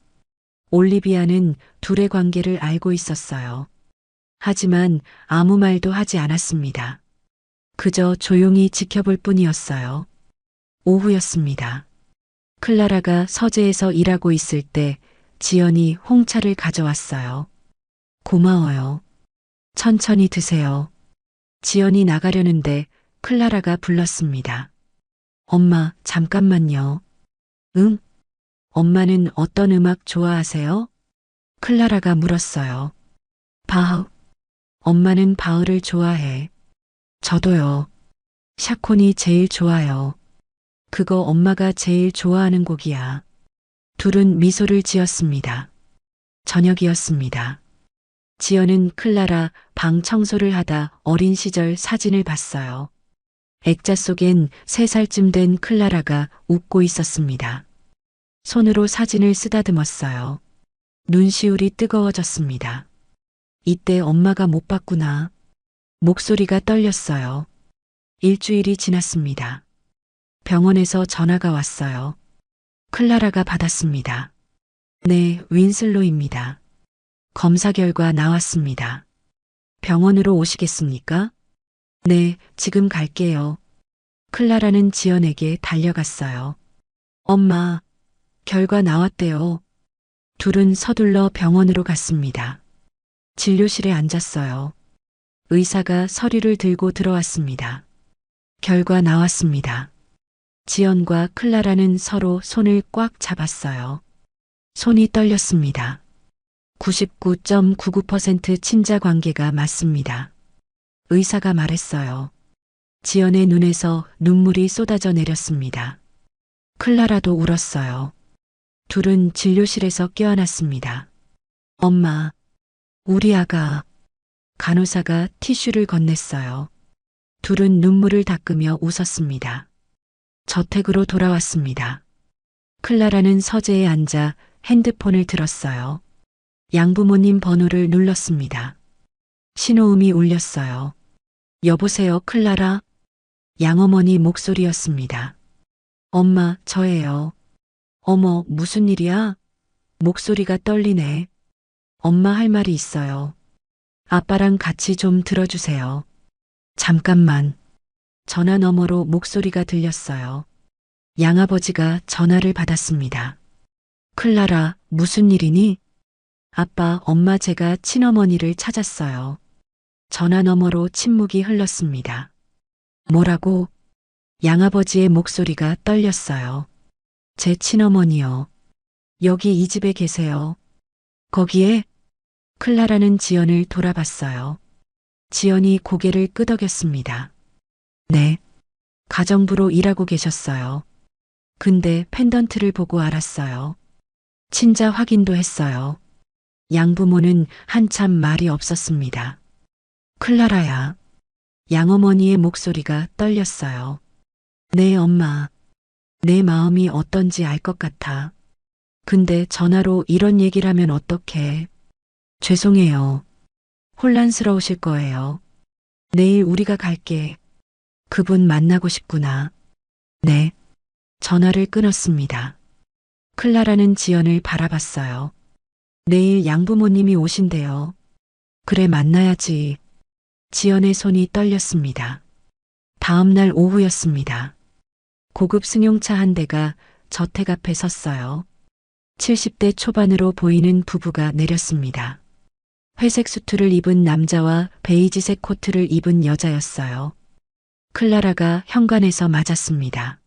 올리비아는 둘의 관계를 알고 있었어요. 하지만 아무 말도 하지 않았습니다. 그저 조용히 지켜볼 뿐이었어요. 오후였습니다. 클라라가 서재에서 일하고 있을 때 지연이 홍차를 가져왔어요. 고마워요. 천천히 드세요. 지연이 나가려는데 클라라가 불렀습니다. 엄마, 잠깐만요. 응? 엄마는 어떤 음악 좋아하세요? 클라라가 물었어요. 바흐. 엄마는 바흐를 좋아해. 저도요. 샤콘이 제일 좋아요. 그거 엄마가 제일 좋아하는 곡이야. 둘은 미소를 지었습니다. 저녁이었습니다. 지연은 클라라 방 청소를 하다 어린 시절 사진을 봤어요. 액자 속엔 3살쯤 된 클라라가 웃고 있었습니다. 손으로 사진을 쓰다듬었어요. 눈시울이 뜨거워졌습니다. 이때 엄마가 못 봤구나. 목소리가 떨렸어요. 일주일이 지났습니다. 병원에서 전화가 왔어요. 클라라가 받았습니다. 네, 윈슬로입니다. 검사 결과 나왔습니다. 병원으로 오시겠습니까? 네, 지금 갈게요. 클라라는 지연에게 달려갔어요. 엄마, 결과 나왔대요. 둘은 서둘러 병원으로 갔습니다. 진료실에 앉았어요. 의사가 서류를 들고 들어왔습니다. 결과 나왔습니다. 지연과 클라라는 서로 손을 꽉 잡았어요. 손이 떨렸습니다. 99.99% 친자 관계가 맞습니다. 의사가 말했어요. 지연의 눈에서 눈물이 쏟아져 내렸습니다. 클라라도 울었어요. 둘은 진료실에서 깨어났습니다. 엄마, 우리 아가. 간호사가 티슈를 건넸어요. 둘은 눈물을 닦으며 웃었습니다. 저택으로 돌아왔습니다. 클라라는 서재에 앉아 핸드폰을 들었어요. 양부모님 번호를 눌렀습니다. 신호음이 울렸어요. 여보세요, 클라라? 양어머니 목소리였습니다. 엄마, 저예요. 어머, 무슨 일이야? 목소리가 떨리네. 엄마 할 말이 있어요. 아빠랑 같이 좀 들어주세요. 잠깐만. 전화 너머로 목소리가 들렸어요. 양아버지가 전화를 받았습니다. 클라라, 무슨 일이니? 아빠, 엄마, 제가 친어머니를 찾았어요. 전화 너머로 침묵이 흘렀습니다. 뭐라고? 양아버지의 목소리가 떨렸어요. 제 친어머니요. 여기 이 집에 계세요. 거기에? 클라라는 지연을 돌아봤어요. 지연이 고개를 끄덕였습니다. 네. 가정부로 일하고 계셨어요. 근데 펜던트를 보고 알았어요. 친자 확인도 했어요. 양부모는 한참 말이 없었습니다. 클라라야. 양어머니의 목소리가 떨렸어요. 네, 엄마. 내 마음이 어떤지 알 것 같아. 근데 전화로 이런 얘기를 하면 어떡해. 죄송해요. 혼란스러우실 거예요. 내일 우리가 갈게. 그분 만나고 싶구나. 네. 전화를 끊었습니다. 클라라는 지연을 바라봤어요. 내일 양부모님이 오신대요. 그래, 만나야지. 지연의 손이 떨렸습니다. 다음 날 오후였습니다. 고급 승용차 한 대가 저택 앞에 섰어요. 70대 초반으로 보이는 부부가 내렸습니다. 회색 수트를 입은 남자와 베이지색 코트를 입은 여자였어요. 클라라가 현관에서 맞았습니다.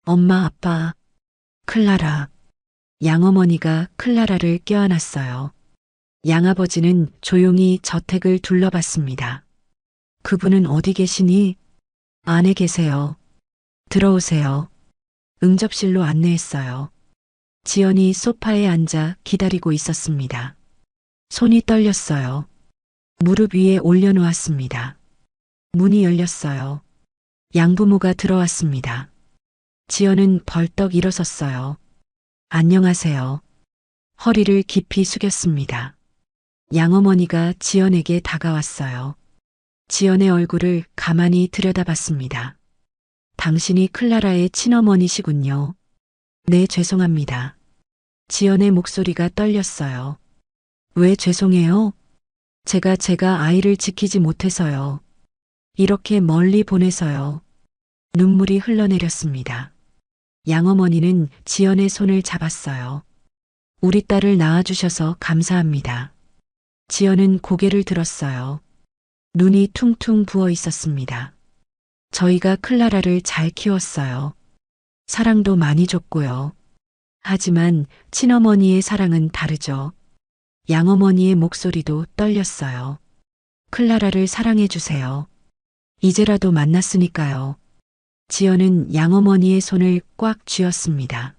엄마, 아빠. 클라라. 양어머니가 클라라를 껴안았어요. 양아버지는 조용히 저택을 둘러봤습니다. 그분은 어디 계시니? 안에 계세요. 들어오세요. 응접실로 안내했어요. 지연이 소파에 앉아 기다리고 있었습니다. 손이 떨렸어요. 무릎 위에 올려놓았습니다. 문이 열렸어요. 양부모가 들어왔습니다. 지연은 벌떡 일어섰어요. 안녕하세요. 허리를 깊이 숙였습니다. 양어머니가 지연에게 다가왔어요. 지연의 얼굴을 가만히 들여다봤습니다. 당신이 클라라의 친어머니시군요. 네, 죄송합니다. 지연의 목소리가 떨렸어요. 왜 죄송해요? 제가 아이를 지키지 못해서요. 이렇게 멀리 보내서요. 눈물이 흘러내렸습니다. 양어머니는 지연의 손을 잡았어요. 우리 딸을 낳아주셔서 감사합니다. 지연은 고개를 들었어요. 눈이 퉁퉁 부어 있었습니다. 저희가 클라라를 잘 키웠어요. 사랑도 많이 줬고요. 하지만 친어머니의 사랑은 다르죠. 양어머니의 목소리도 떨렸어요. 클라라를 사랑해 주세요. 이제라도 만났으니까요. 지연은 양어머니의 손을 꽉 쥐었습니다.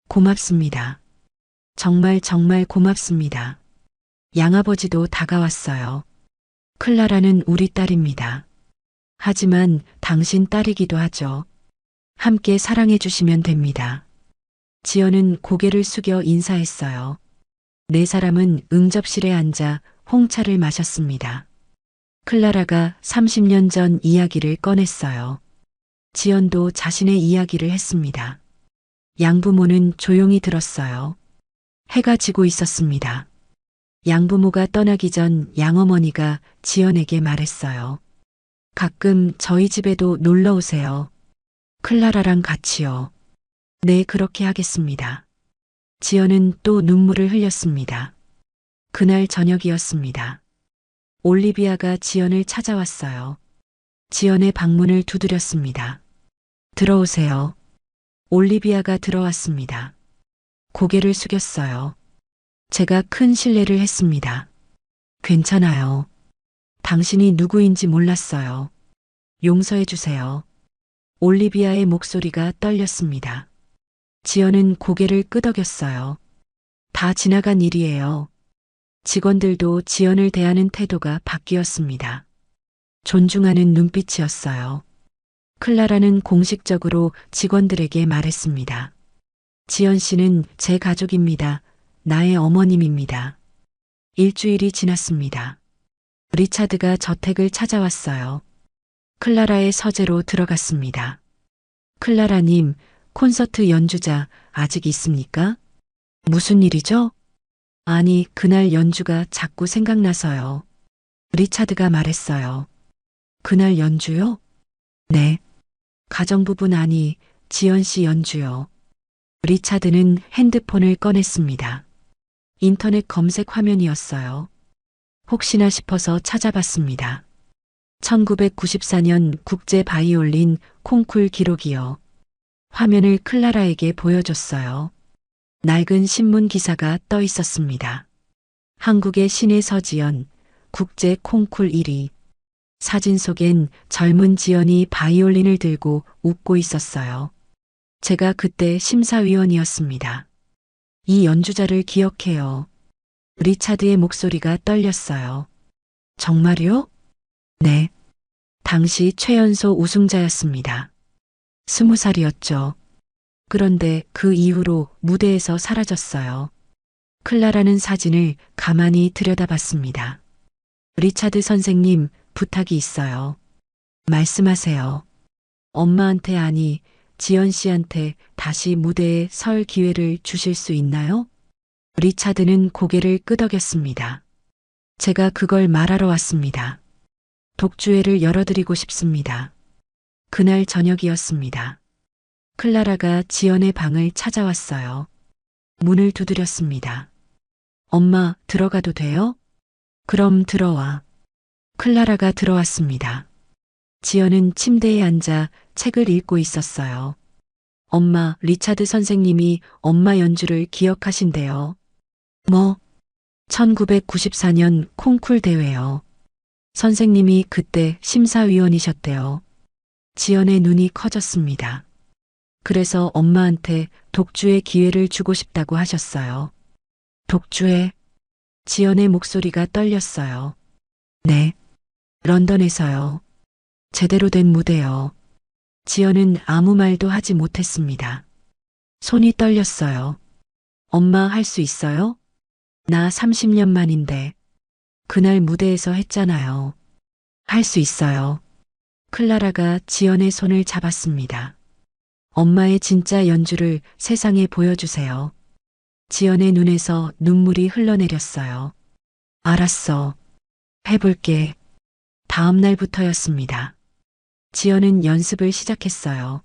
고맙습니다. 정말 고맙습니다. 양아버지도 다가왔어요. 클라라는 우리 딸입니다. 하지만 당신 딸이기도 하죠. 함께 사랑해 주시면 됩니다. 지연은 고개를 숙여 인사했어요. 네 사람은 응접실에 앉아 홍차를 마셨습니다. 클라라가 30년 전 이야기를 꺼냈어요. 지연도 자신의 이야기를 했습니다. 양부모는 조용히 들었어요. 해가 지고 있었습니다. 양부모가 떠나기 전 양어머니가 지연에게 말했어요. 가끔 저희 집에도 놀러 오세요. 클라라랑 같이요. 네, 그렇게 하겠습니다. 지연은 또 눈물을 흘렸습니다. 그날 저녁이었습니다. 올리비아가 지연을 찾아왔어요. 지연의 방문을 두드렸습니다. 들어오세요. 올리비아가 들어왔습니다. 고개를 숙였어요. 제가 큰 실례를 했습니다. 괜찮아요. 당신이 누구인지 몰랐어요. 용서해 주세요. 올리비아의 목소리가 떨렸습니다. 지연은 고개를 끄덕였어요. 다 지나간 일이에요. 직원들도 지연을 대하는 태도가 바뀌었습니다. 존중하는 눈빛이었어요. 클라라는 공식적으로 직원들에게 말했습니다. 지연 씨는 제 가족입니다. 나의 어머님입니다. 일주일이 지났습니다. 리차드가 저택을 찾아왔어요. 클라라의 서재로 들어갔습니다. 클라라님, 콘서트 연주자 아직 있습니까? 무슨 일이죠? 아니, 그날 연주가 자꾸 생각나서요. 리차드가 말했어요. 그날 연주요? 네. 가정부분 아니, 지연 씨 연주요. 리차드는 핸드폰을 꺼냈습니다. 인터넷 검색 화면이었어요. 혹시나 싶어서 찾아봤습니다. 1994년 국제 바이올린 콩쿨 기록이요. 화면을 클라라에게 보여줬어요. 낡은 신문 기사가 떠 있었습니다. 한국의 신의 서지연, 국제 콩쿨 1위. 사진 속엔 젊은 지연이 바이올린을 들고 웃고 있었어요. 제가 그때 심사위원이었습니다. 이 연주자를 기억해요. 리차드의 목소리가 떨렸어요. 정말요? 네. 당시 최연소 우승자였습니다. 20살이었죠. 그런데 그 이후로 무대에서 사라졌어요. 클라라는 사진을 가만히 들여다봤습니다. 리차드 선생님, 부탁이 있어요. 말씀하세요. 엄마한테 아니, 지연 씨한테 다시 무대에 설 기회를 주실 수 있나요? 리차드는 고개를 끄덕였습니다. 제가 그걸 말하러 왔습니다. 독주회를 열어드리고 싶습니다. 그날 저녁이었습니다. 클라라가 지연의 방을 찾아왔어요. 문을 두드렸습니다. 엄마, 들어가도 돼요? 그럼 들어와. 클라라가 들어왔습니다. 지연은 침대에 앉아 책을 읽고 있었어요. 엄마, 리차드 선생님이 엄마 연주를 기억하신대요. 뭐? 1994년 콩쿨 대회요. 선생님이 그때 심사위원이셨대요. 지연의 눈이 커졌습니다. 그래서 엄마한테 독주의 기회를 주고 싶다고 하셨어요. 독주회? 지연의 목소리가 떨렸어요. 네. 런던에서요. 제대로 된 무대요. 지연은 아무 말도 하지 못했습니다. 손이 떨렸어요. 엄마 할 수 있어요? 나 30년 만인데. 그날 무대에서 했잖아요. 할 수 있어요. 클라라가 지연의 손을 잡았습니다. 엄마의 진짜 연주를 세상에 보여주세요. 지연의 눈에서 눈물이 흘러내렸어요. 알았어. 해볼게. 다음 날부터였습니다. 지연은 연습을 시작했어요.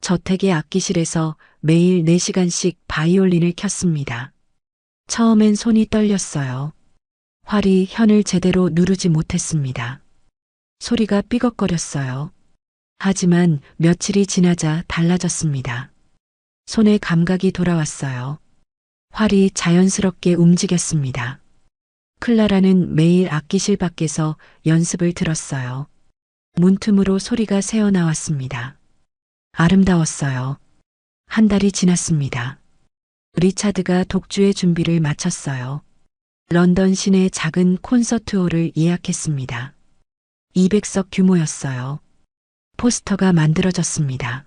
저택의 악기실에서 매일 4시간씩 바이올린을 켰습니다. 처음엔 손이 떨렸어요. 활이 현을 제대로 누르지 못했습니다. 소리가 삐걱거렸어요. 하지만 며칠이 지나자 달라졌습니다. 손의 감각이 돌아왔어요. 활이 자연스럽게 움직였습니다. 클라라는 매일 악기실 밖에서 연습을 들었어요. 문틈으로 소리가 새어나왔습니다. 아름다웠어요. 한 달이 지났습니다. 리차드가 독주의 준비를 마쳤어요. 런던 시내 작은 콘서트홀을 예약했습니다. 200석 규모였어요. 포스터가 만들어졌습니다.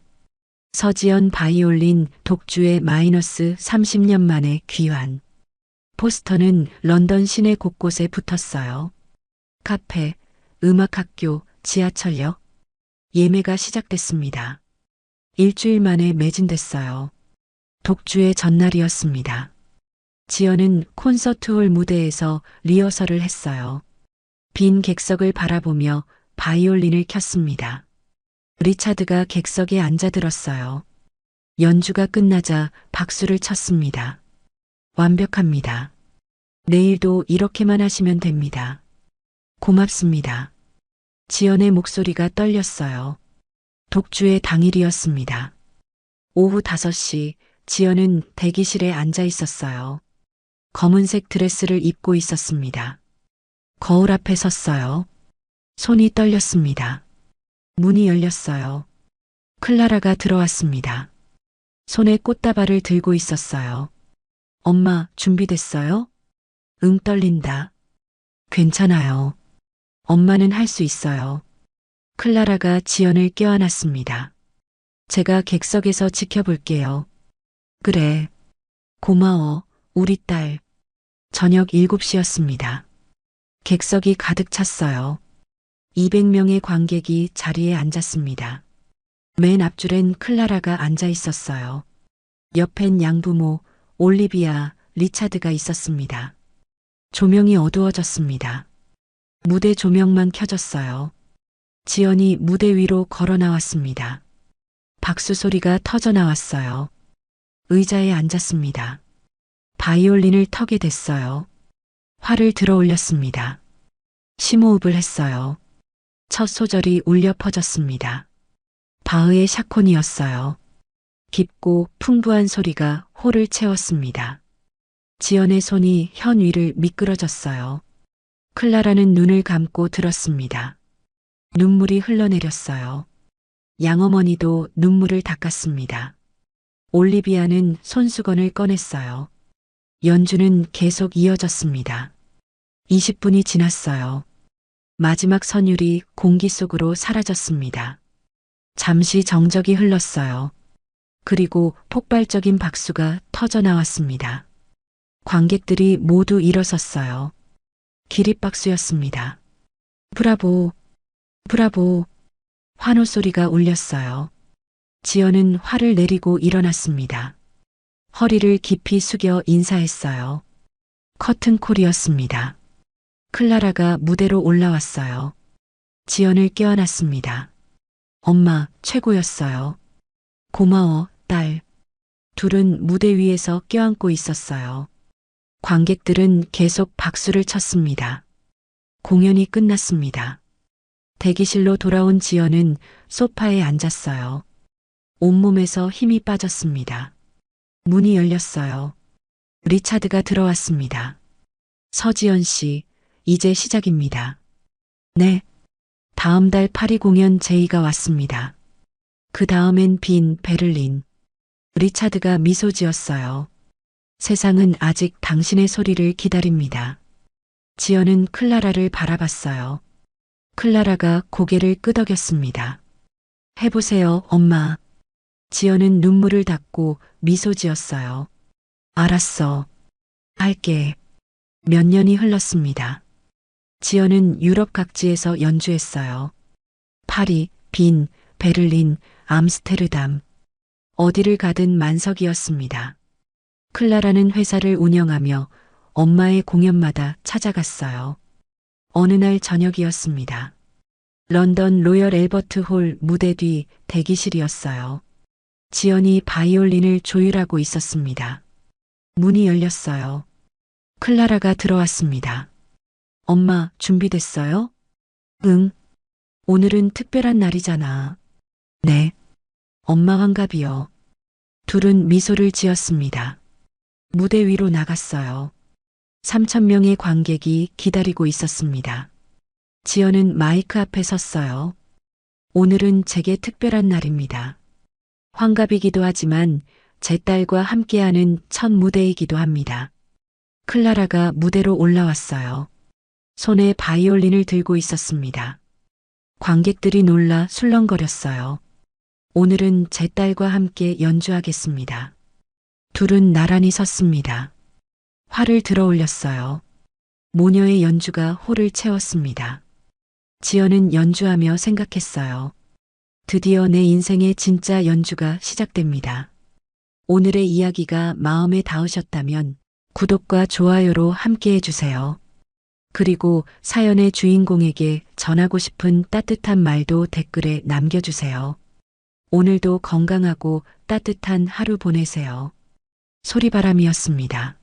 서지연 바이올린 독주의 마이너스 30년 만에 귀환. 포스터는 런던 시내 곳곳에 붙었어요. 카페, 음악학교, 지하철역. 예매가 시작됐습니다. 일주일 만에 매진됐어요. 독주의 전날이었습니다. 지연은 콘서트홀 무대에서 리허설을 했어요. 빈 객석을 바라보며 바이올린을 켰습니다. 리차드가 객석에 앉아들었어요. 연주가 끝나자 박수를 쳤습니다. 완벽합니다. 내일도 이렇게만 하시면 됩니다. 고맙습니다. 지연의 목소리가 떨렸어요. 독주의 당일이었습니다. 오후 5시 지연은 대기실에 앉아 있었어요. 검은색 드레스를 입고 있었습니다. 거울 앞에 섰어요. 손이 떨렸습니다. 문이 열렸어요. 클라라가 들어왔습니다. 손에 꽃다발을 들고 있었어요. 엄마, 준비됐어요? 응, 떨린다. 괜찮아요. 엄마는 할 수 있어요. 클라라가 지연을 껴안았습니다. 제가 객석에서 지켜볼게요. 그래. 고마워, 우리 딸. 저녁 7시였습니다. 객석이 가득 찼어요. 200명의 관객이 자리에 앉았습니다. 맨 앞줄엔 클라라가 앉아 있었어요. 옆엔 양부모, 올리비아, 리차드가 있었습니다. 조명이 어두워졌습니다. 무대 조명만 켜졌어요. 지연이 무대 위로 걸어 나왔습니다. 박수 소리가 터져 나왔어요. 의자에 앉았습니다. 바이올린을 턱에 댔어요. 활을 들어 올렸습니다. 심호흡을 했어요. 첫 소절이 울려 퍼졌습니다. 바흐의 샤콘이었어요. 깊고 풍부한 소리가 홀을 채웠습니다. 지연의 손이 현 위를 미끄러졌어요. 클라라는 눈을 감고 들었습니다. 눈물이 흘러내렸어요. 양어머니도 눈물을 닦았습니다. 올리비아는 손수건을 꺼냈어요. 연주는 계속 이어졌습니다. 20분이 지났어요. 마지막 선율이 공기 속으로 사라졌습니다. 잠시 정적이 흘렀어요. 그리고 폭발적인 박수가 터져 나왔습니다. 관객들이 모두 일어섰어요. 기립박수였습니다. 브라보, 브라보. 환호 소리가 울렸어요. 지연은 화를 내리고 일어났습니다. 허리를 깊이 숙여 인사했어요. 커튼콜이었습니다. 클라라가 무대로 올라왔어요. 지연을 껴안았습니다. 엄마, 최고였어요. 고마워, 딸. 둘은 무대 위에서 껴안고 있었어요. 관객들은 계속 박수를 쳤습니다. 공연이 끝났습니다. 대기실로 돌아온 지연은 소파에 앉았어요. 온몸에서 힘이 빠졌습니다. 문이 열렸어요. 리차드가 들어왔습니다. 서지연 씨, 이제 시작입니다. 네. 다음 달 파리 공연 제의가 왔습니다. 그 다음엔 빈, 베를린. 리차드가 미소 지었어요. 세상은 아직 당신의 소리를 기다립니다. 지연은 클라라를 바라봤어요. 클라라가 고개를 끄덕였습니다. 해보세요, 엄마. 지연은 눈물을 닦고 미소 지었어요. 알았어. 할게. 몇 년이 흘렀습니다. 지연은 유럽 각지에서 연주했어요. 파리, 빈, 베를린, 암스테르담. 어디를 가든 만석이었습니다. 클라라는 회사를 운영하며 엄마의 공연마다 찾아갔어요. 어느 날 저녁이었습니다. 런던 로열 앨버트 홀 무대 뒤 대기실이었어요. 지연이 바이올린을 조율하고 있었습니다. 문이 열렸어요. 클라라가 들어왔습니다. 엄마, 준비됐어요? 응. 오늘은 특별한 날이잖아. 네. 엄마 환갑이요. 둘은 미소를 지었습니다. 무대 위로 나갔어요. 3,000명의 관객이 기다리고 있었습니다. 지연은 마이크 앞에 섰어요. 오늘은 제게 특별한 날입니다. 환갑이기도 하지만 제 딸과 함께하는 첫 무대이기도 합니다. 클라라가 무대로 올라왔어요. 손에 바이올린을 들고 있었습니다. 관객들이 놀라 술렁거렸어요. 오늘은 제 딸과 함께 연주하겠습니다. 둘은 나란히 섰습니다. 활을 들어 올렸어요. 모녀의 연주가 홀을 채웠습니다. 지연은 연주하며 생각했어요. 드디어 내 인생의 진짜 연주가 시작됩니다. 오늘의 이야기가 마음에 닿으셨다면 구독과 좋아요로 함께 해주세요. 그리고 사연의 주인공에게 전하고 싶은 따뜻한 말도 댓글에 남겨주세요. 오늘도 건강하고 따뜻한 하루 보내세요. 소리바람이었습니다.